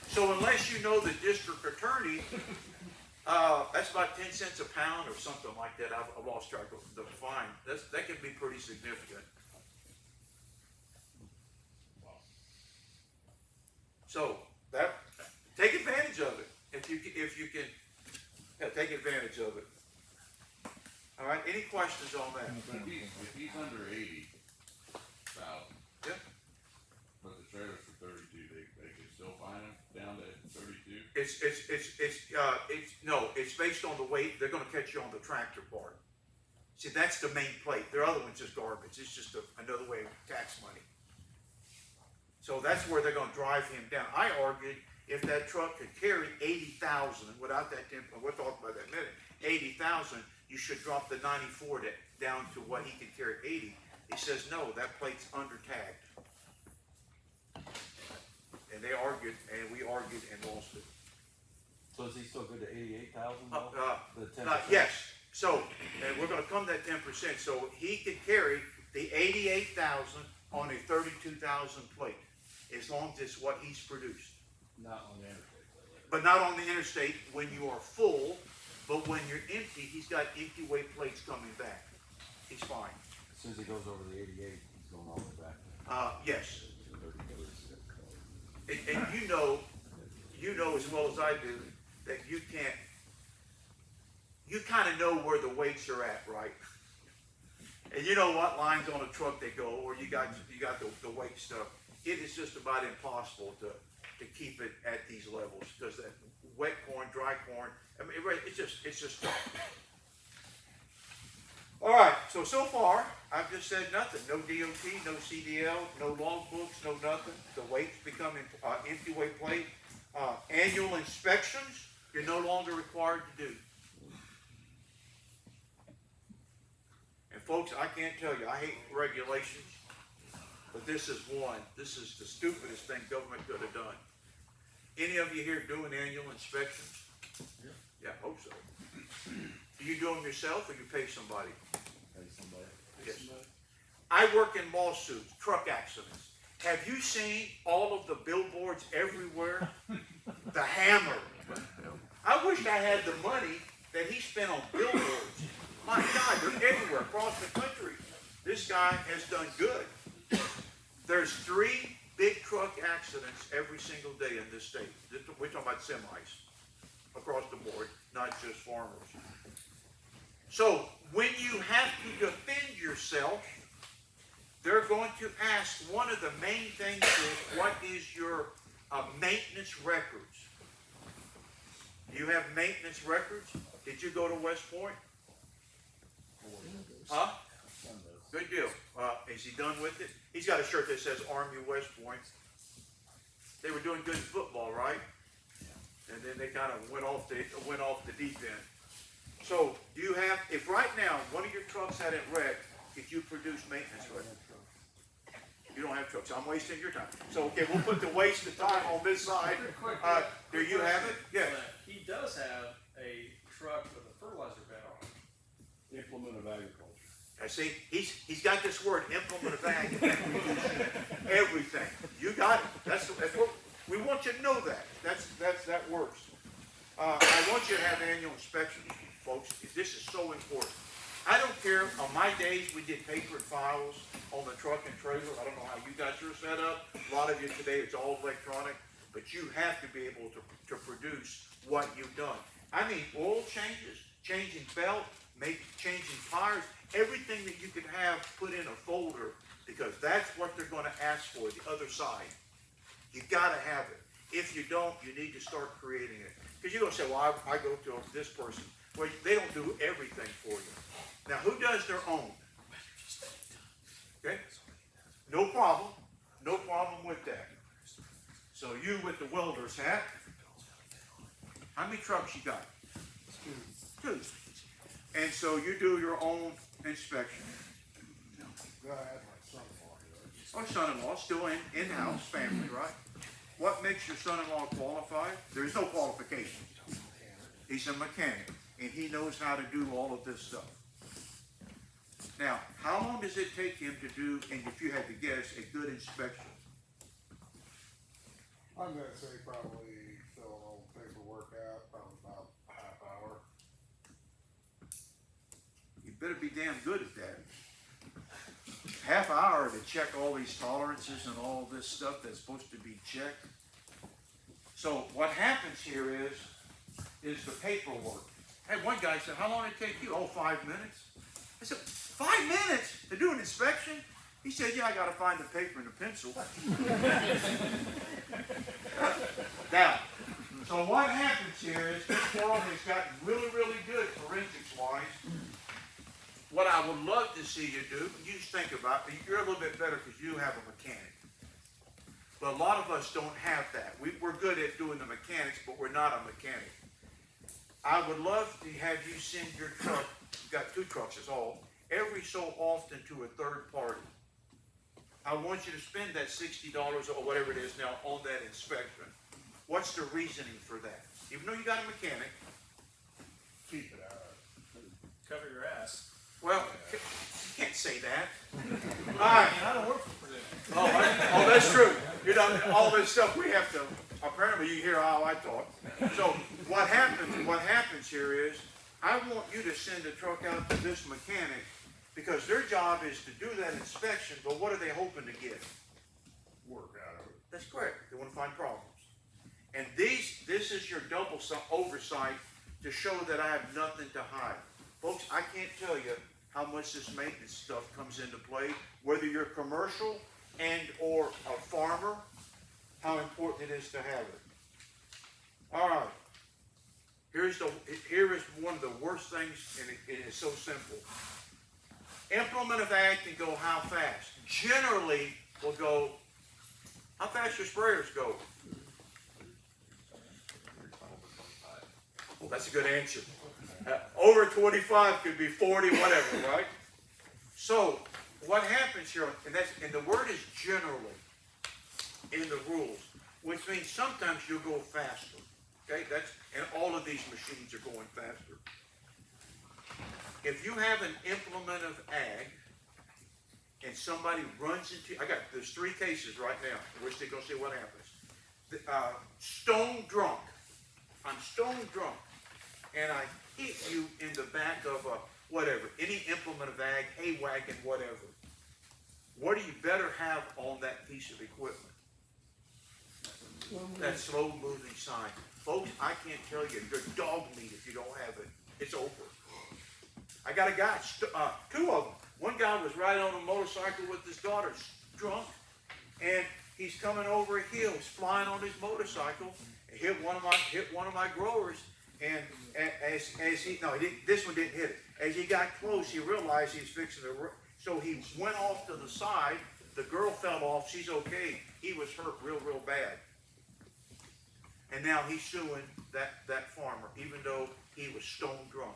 So unless you know the district attorney, that's about 10 cents a pound or something like that. I've lost track of the fine. That can be pretty significant. So take advantage of it if you can. Yeah, take advantage of it. All right. Any questions on that? If he's under 80,000, Yeah. but the trailer's for 32, they could still fine him down to 32. It's based on the weight. They're going to catch you on the tractor part. See, that's the main plate. Their other one's just garbage. It's just another way of tax money. So that's where they're going to drive him down. I argued if that truck could carry 80,000 without that 10, we'll talk about that in a minute, 80,000, you should drop the 94 down to what he can carry 80. He says, no, that plate's under tagged. And they argued, and we argued and lost it. So is he still good to 88,000? The 10%? Yes. So, and we're going to come to that 10%. So he could carry the 88,000 on a 32,000 plate, as long as it's what he's produced. Not on the interstate. But not on the interstate when you are full. But when you're empty, he's got empty weight plates coming back. He's fine. As soon as he goes over the 88, he's going all the way back. Yes. And you know as well as I do that you kind of know where the weights are at, right? And you know what lines on a truck they go, or you got the weight stuff. It is just about impossible to keep it at these levels because that wet corn, dry corn, I mean, it's just tough. All right, so far, I've just said nothing. No DOT, no CDL, no logbooks, no nothing. The weight's becoming empty weight plate. Annual inspections, you're no longer required to do. And folks, I can't tell you, I hate regulations, but this is one. This is the stupidest thing government could have done. Any of you here doing annual inspections? Yeah, I hope so. Do you do them yourself or you pay somebody? Pay somebody. Yes. I work in lawsuits, truck accidents. Have you seen all of the billboards everywhere? The hammer. I wish I had the money that he spent on billboards. My God, they're everywhere across the country. This guy has done good. There's 3 big truck accidents every single day in this state. We're talking about semis across the board, not just farmers. So when you have to defend yourself, they're going to ask, one of the main things is, what is your maintenance records. Do you have maintenance records? Did you go to West Point? Huh? Good deal. Is he done with it? He's got a shirt that says Army West Point. They were doing good in football, right? And then they kind of went off the deep end. So, do you have, if right now one of your trucks had it wrecked, could you produce maintenance records? You don't have trucks. I'm wasting your time. So, okay, we'll put the waste of time on this side. Do you have it? Yes. He does have a truck with a fertilizer bed on it. Implement of agriculture. I see, he's got this word, implement of ag, everything. You got it. That's what we want you to know that. That works. I want you to have annual inspections, folks. This is so important. I don't care. On my days, we did paper and files on the truck and trailer. I don't know how you guys are set up. A lot of you today, it's all electronic. But you have to be able to produce what you've done. I mean, oil changes, changing belt, changing tires, everything that you can have put in a folder, because that's what they're going to ask for, the other side. You got to have it. If you don't, you need to start creating it. Because you're going to say, well, I go to this person. Well, they don't do everything for you. Now, who does their own? Okay? No problem. No problem with that. So you with the welder's hat, how many trucks you got? Two. And so you do your own inspection. Our son-in-law, still in-house family, right? What makes your son-in-law qualified? There's no qualifications. He's a mechanic, and he knows how to do all of this stuff. Now, how long does it take him to do, and if you had to guess, a good inspection? I'm gonna say probably fill all the paperwork out, probably about a half hour. You better be damn good at that. Half hour to check all these tolerances and all this stuff that's supposed to be checked. So what happens here is the paperwork. Hey, one guy said, how long did it take you? Oh, 5 minutes. I said, 5 minutes to do an inspection? He said, yeah, I got to find the paper and the pencil. Now, so what happens here is this world has gotten really, really good forensics-wise. What I would love to see you do, you just think about it, you're a little bit better because you have a mechanic. But a lot of us don't have that. We're good at doing the mechanics, but we're not a mechanic. I would love to have you send your truck, you've got 2 trucks, that's all, every so often to a third party. I want you to spend that $60 or whatever it is now on that inspection. What's the reasoning for that? Even though you got a mechanic, Keep it out. Cover your ass. well, you can't say that. All right. I don't work for Purdue. Oh, that's true. You know, all this stuff we have to, apparently you hear how I talk. So what happens here is, I want you to send a truck out to this mechanic because their job is to do that inspection, but what are they hoping to get? Work out of it. That's correct. They want to find problems. And this is your double oversight to show that I have nothing to hide. Folks, I can't tell you how much this maintenance stuff comes into play, whether you're commercial and or a farmer, how important it is to have it. All right. Here is one of the worst things, and it is so simple. Implement of ag can go how fast? Generally, will go, how fast your sprayers go? Well, that's a good answer. Over 25 could be 40, whatever, right? So, what happens here, and the word is generally in the rules, which means sometimes you'll go faster. Okay, and all of these machines are going faster. If you have an implement of ag, and somebody runs into, there's 3 cases right now, in which they're going to see what happens. Stone drunk. I'm stone drunk, and I hit you in the back of whatever, any implement of ag, hay wagon, whatever. What do you better have on that piece of equipment? That slow-moving sign. Folks, I can't tell you, you're dog meat if you don't have it. It's over. I got a guy, 2 of them. One guy was riding on a motorcycle with his daughter, drunk, and he's coming over a hill, he's flying on his motorcycle, and hit one of my growers, and as he, no, he didn't, this one didn't hit it. As he got close, he realized he was fixing to, so he went off to the side. The girl fell off, she's okay. He was hurt real bad. And now he's suing that farmer, even though he was stone drunk.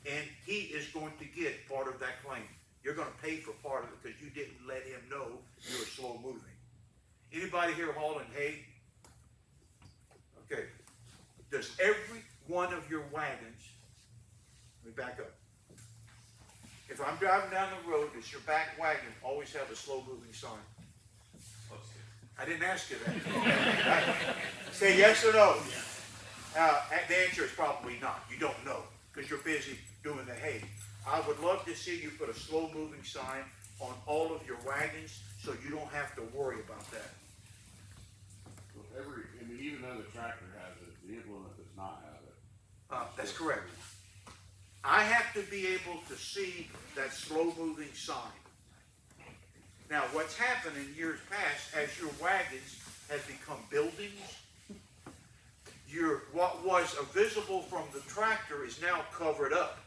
And he is going to get part of that claim. You're going to pay for part of it because you didn't let him know you were slow moving. Anybody here hauling hay? Okay. Does every one of your wagons, let me back up. If I'm driving down the road, does your back wagon always have a slow moving sign? I didn't ask you that. Say yes or no. The answer is probably not. You don't know because you're busy doing the hay. I would love to see you put a slow moving sign on all of your wagons so you don't have to worry about that. Well, even though the tractor has it, the implement does not have it. That's correct. I have to be able to see that slow moving sign. Now, what's happened in years past, as your wagons have become buildings, what was visible from the tractor is now covered up.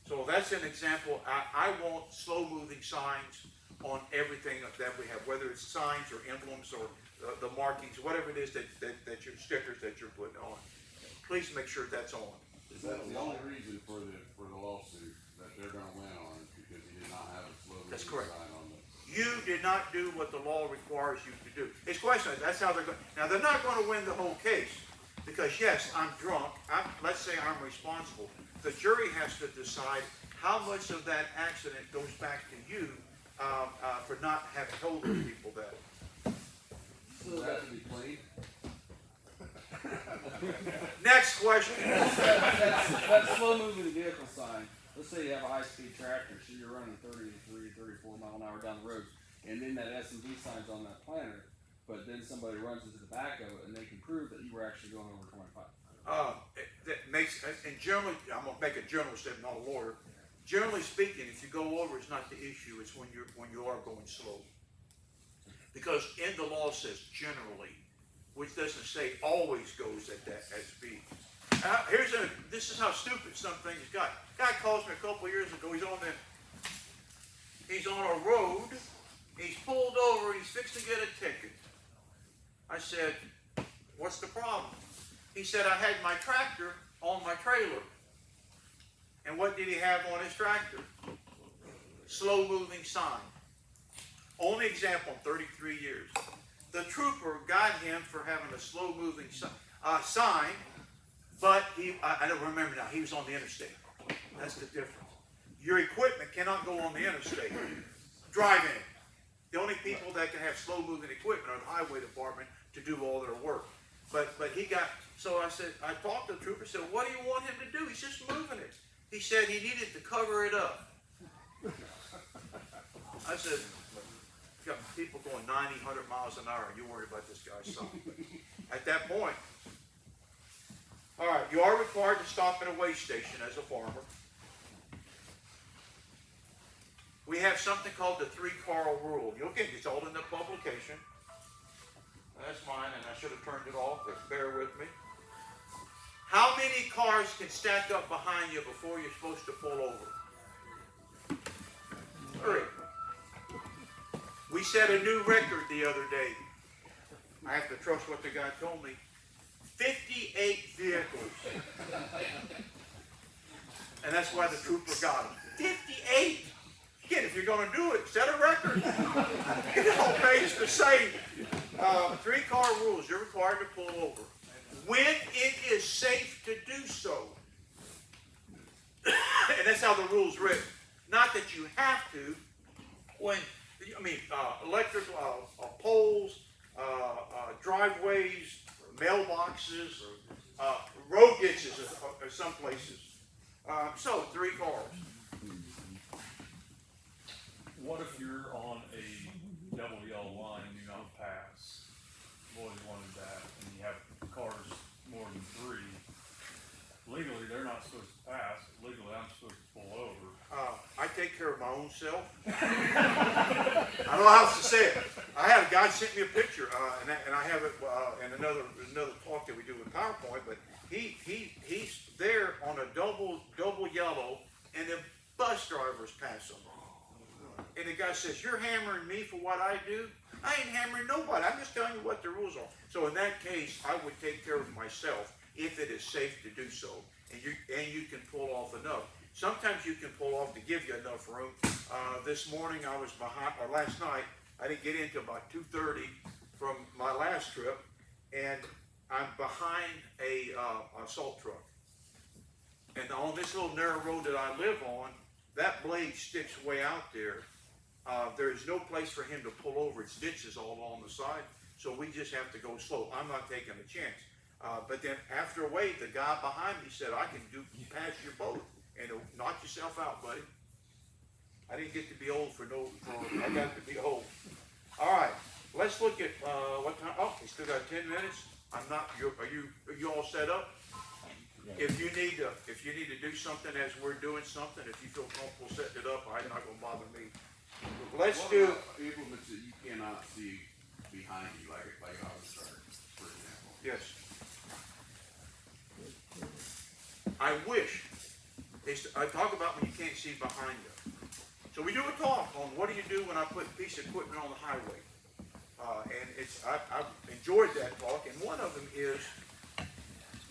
So that's an example. I want slow moving signs on everything that we have, whether it's signs or emblems or the markings, whatever it is that your stickers that you're putting on. Please make sure that's on. Is that the only reason for the lawsuit that they're going to win on is because he did not have a slow moving sign on the... You did not do what the law requires you to do. It's questionable. That's how they're going. Now they're not going to win the whole case because yes, I'm drunk. Let's say I'm responsible. The jury has to decide how much of that accident goes back to you for not having told those people that. Does that have to be clean? Next question. That slow moving vehicle sign. Let's say you have a high-speed tractor, so you're running 33, 34 mile an hour down the road, and then that S&V sign's on that planter, but then somebody runs into the back of it, and they can prove that you were actually going over 25. That makes, and generally, I'm going to make a general statement, not a lawyer. Generally speaking, if you go over, it's not the issue. It's when you are going slow. Because in the law says generally, which doesn't say always goes at that speed. This is how stupid some things got. Guy calls me a couple of years ago. He's on a road. He's pulled over. He's fixed to get a ticket. I said, "What's the problem?" He said, "I had my tractor on my trailer." And what did he have on his tractor? Slow moving sign. Only example in 33 years. The trooper got him for having a slow moving sign. But I don't remember now, he was on the interstate. That's the difference. Your equipment cannot go on the interstate. Driving it. The only people that can have slow moving equipment are the highway department to do all their work. But he got, so I talked to the trooper, said, "What do you want him to do? He's just moving it." He said he needed to cover it up. I said, "You got people going 90, 100 miles an hour, and you're worried about this guy's son." At that point, all right, you are required to stop at a weigh station as a farmer. We have something called the 3-car rule. You'll get it's all in the publication. That's mine, and I should have turned it off, but bear with me. How many cars can stack up behind you before you're supposed to pull over? 3. We set a new record the other day. I have to trust what the guy told me. 58 vehicles. And that's why the trooper got him. 58! Again, if you're going to do it, set a record. It all pays the same. 3-car rules. You're required to pull over when it is safe to do so. And that's how the rule's written. Not that you have to. When, electrical poles, driveways, mailboxes, road ditches are some places. So 3 cars. What if you're on a double yellow line and you don't pass? I've always wanted that, and you have cars more than 3. Legally, they're not supposed to pass. Legally, I'm supposed to pull over. I take care of my own self. I don't know how else to say it. I had a guy sent me a picture, and I have it in another talk that we do with PowerPoint. But he's there on a double yellow, and the bus drivers pass him. And the guy says, "You're hammering me for what I do? I ain't hammering nobody. I'm just telling you what the rules are." So in that case, I would take care of myself if it is safe to do so, and you can pull off enough. Sometimes you can pull off to give you enough room. This morning I was behind, or last night, I didn't get into about 2:30 from my last trip, and I'm behind a salt truck. And on this little narrow road that I live on, that blade sticks way out there. There is no place for him to pull over. It's ditches all along the side, so we just have to go slow. I'm not taking a chance. But then after a wait, the guy behind me said, "I can pass your boat and knock yourself out, buddy." I didn't get to be old I got to be old. All right, let's look at what time. Oh, we still got 10 minutes. Are you all set up? If you need to do something as we're doing something, if you feel comfortable setting it up, I'm not going to bother me. Let's What do about implements that you cannot see behind you, like on the chart, for example. yes. I wish I talk about when you can't see behind you. So we do a talk on what do you do when I put a piece of equipment on the highway, and I've enjoyed that talk. And one of them is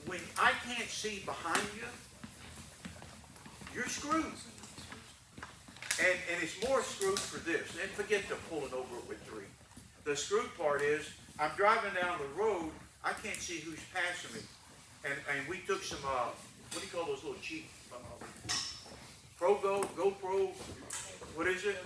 when I can't see behind you, you're screwed. And it's more screwed for this. And forget to pull it over with 3. The screwed part is I'm driving down the road. I can't see who's passing me. And we took some what do you call those little cheap GoPro, what is it?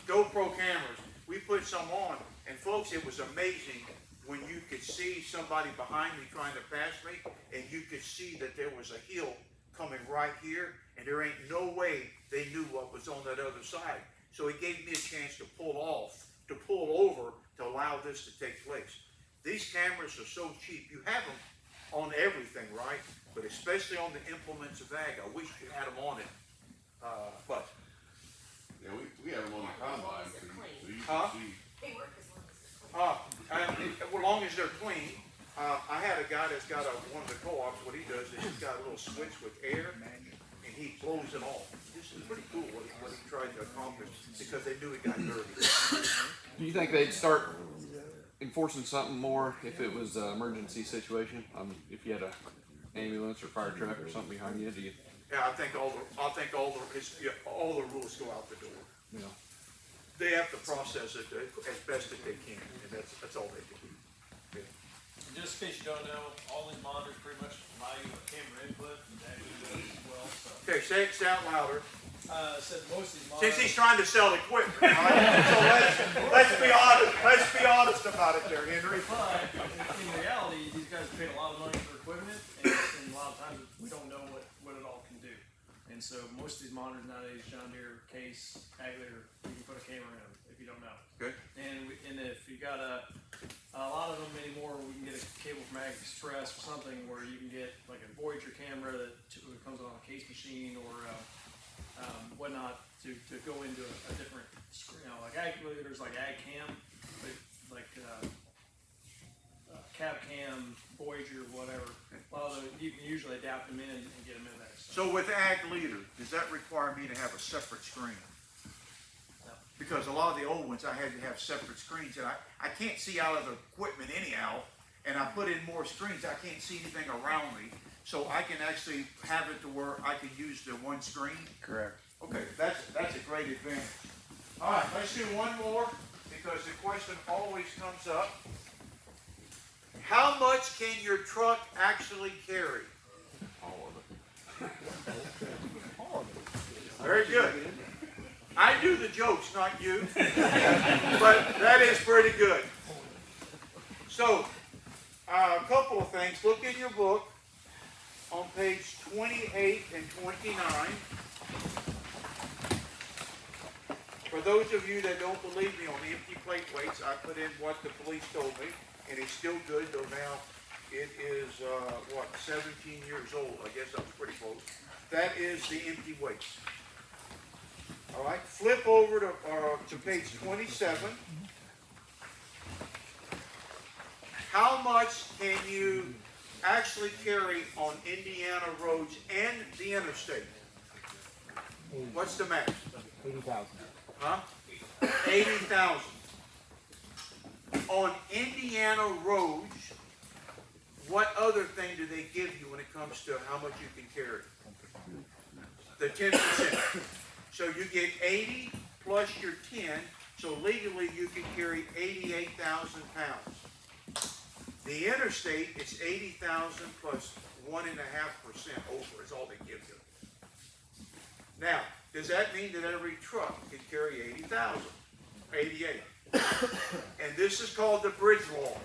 GoPro cameras. We put some on, and folks, it was amazing when you could see somebody behind me trying to pass me, and you could see that there was a hill coming right here, and there ain't no way they knew what was on that other side. So it gave me a chance to pull over to allow this to take place. These cameras are so cheap. You have them on everything, right? But especially on the implements of ag. I wish you had them on it. But Yeah, we have them on the combine, so you can Huh? see. They work as long as they're clean. as long as they're clean. I had a guy that's got one of the co-ops. What he does is he's got a little switch with air, and he blows it off. This is pretty cool what he tried to accomplish because they knew it got dirty. Do you think they'd start enforcing something more if it was an emergency situation? If you had an ambulance or fire truck or something behind you, do you? Yeah, I think all the rules go out the door. Yeah. They have to process it as best as they can, and that's all they can do. Yeah. Just in case you don't know, all these monitors pretty much allow you a camera input, and that does as well. So. Okay, say it out louder. Said most of these monitors. Since he's trying to sell equipment, right? So let's be honest. Let's be honest about it, there, Henry. But in reality, these guys pay a lot of money for equipment, and a lot of times we don't know what it all can do. And so most of these monitors nowadays, John Deere, Case, Agler, you can put a camera in them if you don't know. Good. And if you got a lot of them anymore, we can get a cable from Ag Express or something where you can get like a Voyager camera that comes on a case machine or whatnot to go into a different screen. Like there's like Ag Cam, like Cab Cam, Voyager, whatever. A lot of those, you can usually adapt them in and get them in there. So with Ag Leader, does that require me to have a separate screen? No. Because a lot of the old ones, I had to have separate screens, and I can't see out of the equipment anyhow, and I put in more screens, I can't see anything around me. So I can actually have it to where I can use the one screen? Correct. Okay, that's a great advantage. All right, let's do one more, because the question always comes up. How much can your truck actually carry? All of it. Very good. I do the jokes, not you. But that is pretty good. So, a couple of things. Look in your book on page 28 and 29. For those of you that don't believe me on the empty plate weights, I put in what the police told me, and it's still good, though now it is, 17 years old. I guess I was pretty close. That is the empty weights. All right, flip over to page 27. how much can you actually carry on Indiana roads and the interstate? What's the max? 80,000. Huh? 80,000. On Indiana roads, what other thing do they give you when it comes to how much you can carry? The 10%. So you get 80 plus your 10, so legally you can carry 88,000 pounds. The interstate, it's 80,000 plus 1.5% over is all they give you. Now, does that mean that every truck can carry 80,000? 88. And this is called the bridge law.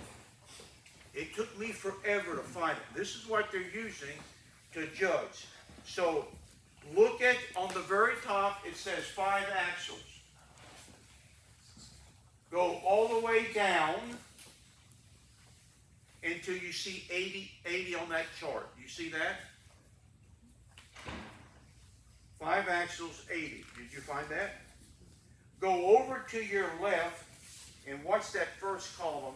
It took me forever to find it. This is what they're using to judge. So look at, on the very top, it says 5 axles. Go all the way down until you see 80 on that chart. You see that? 5 axles, 80. Did you find that? Go over to your left and watch that first column.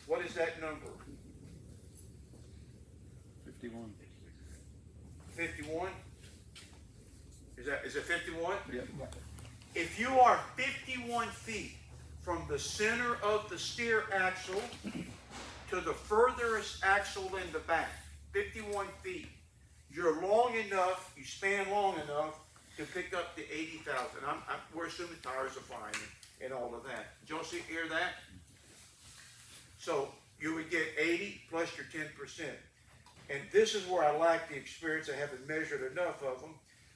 What is that number? 51. 51? Is it 51? Yep. If you are 51 feet from the center of the steer axle to the furthest axle in the back, 51 feet, you're long enough, you span long enough to pick up the 80,000. We're assuming tires are fine and all of that. Did y'all hear that? So you would get 80 plus your 10%. And this is where I lack the experience. I haven't measured enough of them.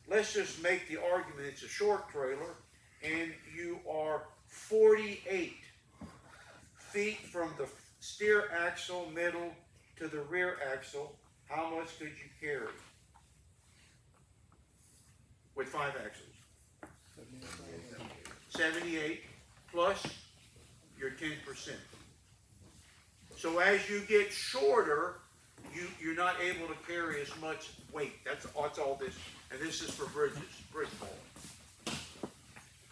Let's just make the argument it's a short trailer and you are 48 feet from the steer axle middle to the rear axle. How much could you carry with 5 axles? 78 plus your 10%. So as you get shorter, you're not able to carry as much weight. That's all this. And this is for bridges, bridge ball.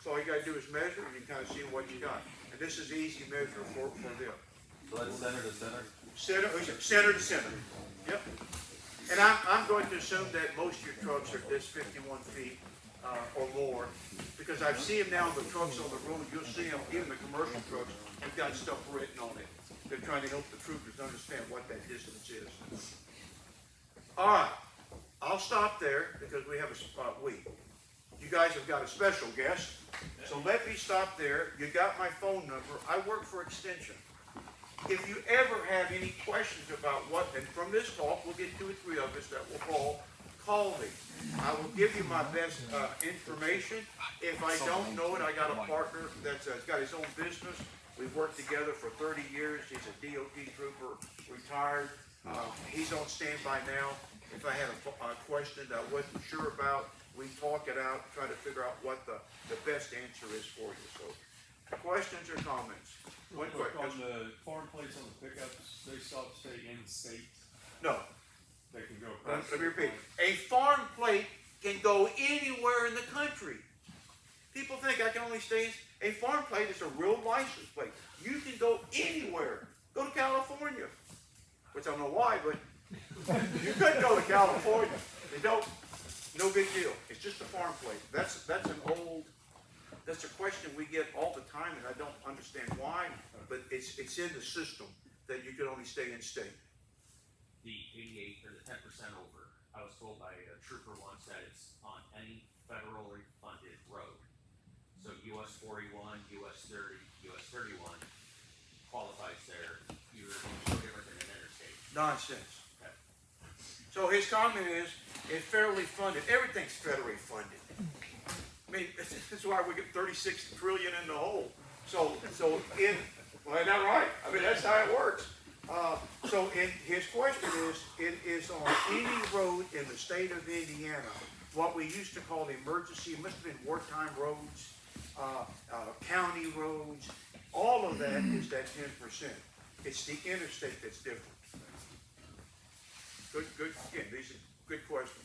So all you got to do is measure and you kind of see what you got. And this is easy measure for them. So that's center to center? Center to center. Yep. And I'm going to assume that most of your trucks are this 51 feet or more, because I've seen them now on the trucks on the road. You'll see them, even the commercial trucks, they've got stuff written on it. They're trying to help the troopers understand what that distance is. All right, I'll stop there because we have you guys have got a special guest. So let me stop there. You got my phone number. I work for Extension. If you ever have any questions about what, and from this talk, we'll get 2 or 3 of us that will call me. I will give you my best information. If I don't know it, I got a partner that's got his own business. We've worked together for 30 years. He's a DOT trooper, retired. He's on standby now. If I had a question that I wasn't sure about, we talk it out, try to figure out what the best answer is for you. So, questions or comments? One quick, on the farm plates on the pickups, they stay in state? No. They can go across. Let me repeat. A farm plate can go anywhere in the country. People think I can only stay in. A farm plate is a real license plate. You can go anywhere. Go to California. Which I don't know why, but you could go to California. They don't. No big deal. It's just a farm plate. That's a question we get all the time, and I don't understand why, but it's in the system that you can only stay in state. The 88 or the 10% over, I was told by a trooper once that it's on any federally funded road. So US 41, US 30, US 31 qualifies there. You're no different than an interstate. Nonsense. Okay. So his comment is, it's federally funded. Everything's federally funded. I mean, this is why we get 36 trillion in the hole. Well, isn't that right? I mean, that's how it works. So his question is, it is on any road in the state of Indiana, what we used to call emergency, it must have been wartime roads, county roads, all of that is that 10%. It's the interstate that's different. Good, again, these are good questions.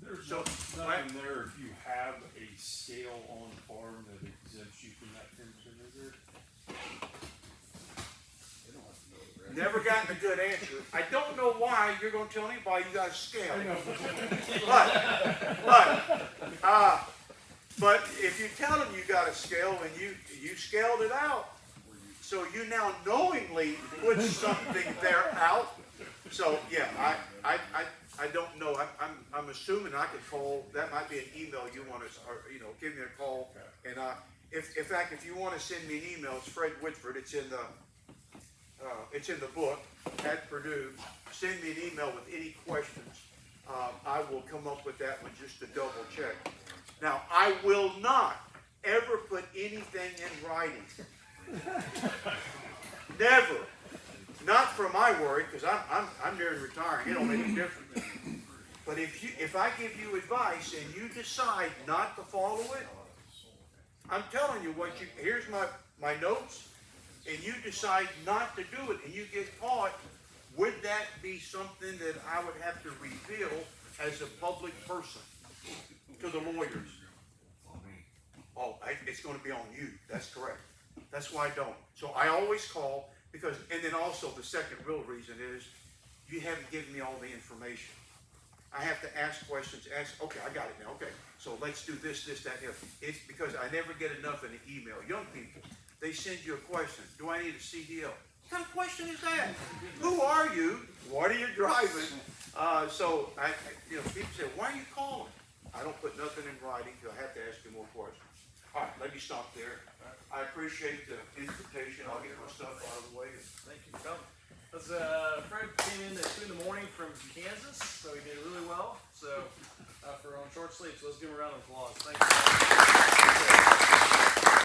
There's nothing there if you have a scale on the farm that exempts you from that 10%, is there? Never gotten a good answer. I don't know why you're gonna tell anybody you got a scale. But if you tell them you got a scale and you scaled it out, so you now knowingly put something there out. So yeah, I don't know. I'm assuming I could call. That might be an email you want to, or give me a call. And in fact, if you want to send me an email, it's Fred Whitford. It's in the book at Purdue. Send me an email with any questions. I will come up with that one just to double check. Now, I will not ever put anything in writing. Never. Not for my work, because I'm nearing retiring. It don't make a difference. But if I give you advice and you decide not to follow it, I'm telling you here's my notes, and you decide not to do it and you get caught, would that be something that I would have to reveal as a public person to the lawyers? Oh, it's going to be on you. That's correct. That's why I don't. So I always call and then also the second real reason is you haven't given me all the information. I have to ask questions, okay, I got it now, okay. So let's do this, that, here. It's because I never get enough in the email. Young people, they send you a question. Do I need a CDL? What kind of question is that? Who are you? What are you driving? So people say, why are you calling? I don't put nothing in writing because I have to ask you more questions. All right, let me stop there. I appreciate the invitation. I'll get my stuff out of the way. Thank you for coming. Fred came in at 2 in the morning from Kansas, so he did really well. So for on short sleep, so let's give him a round of applause. Thank you.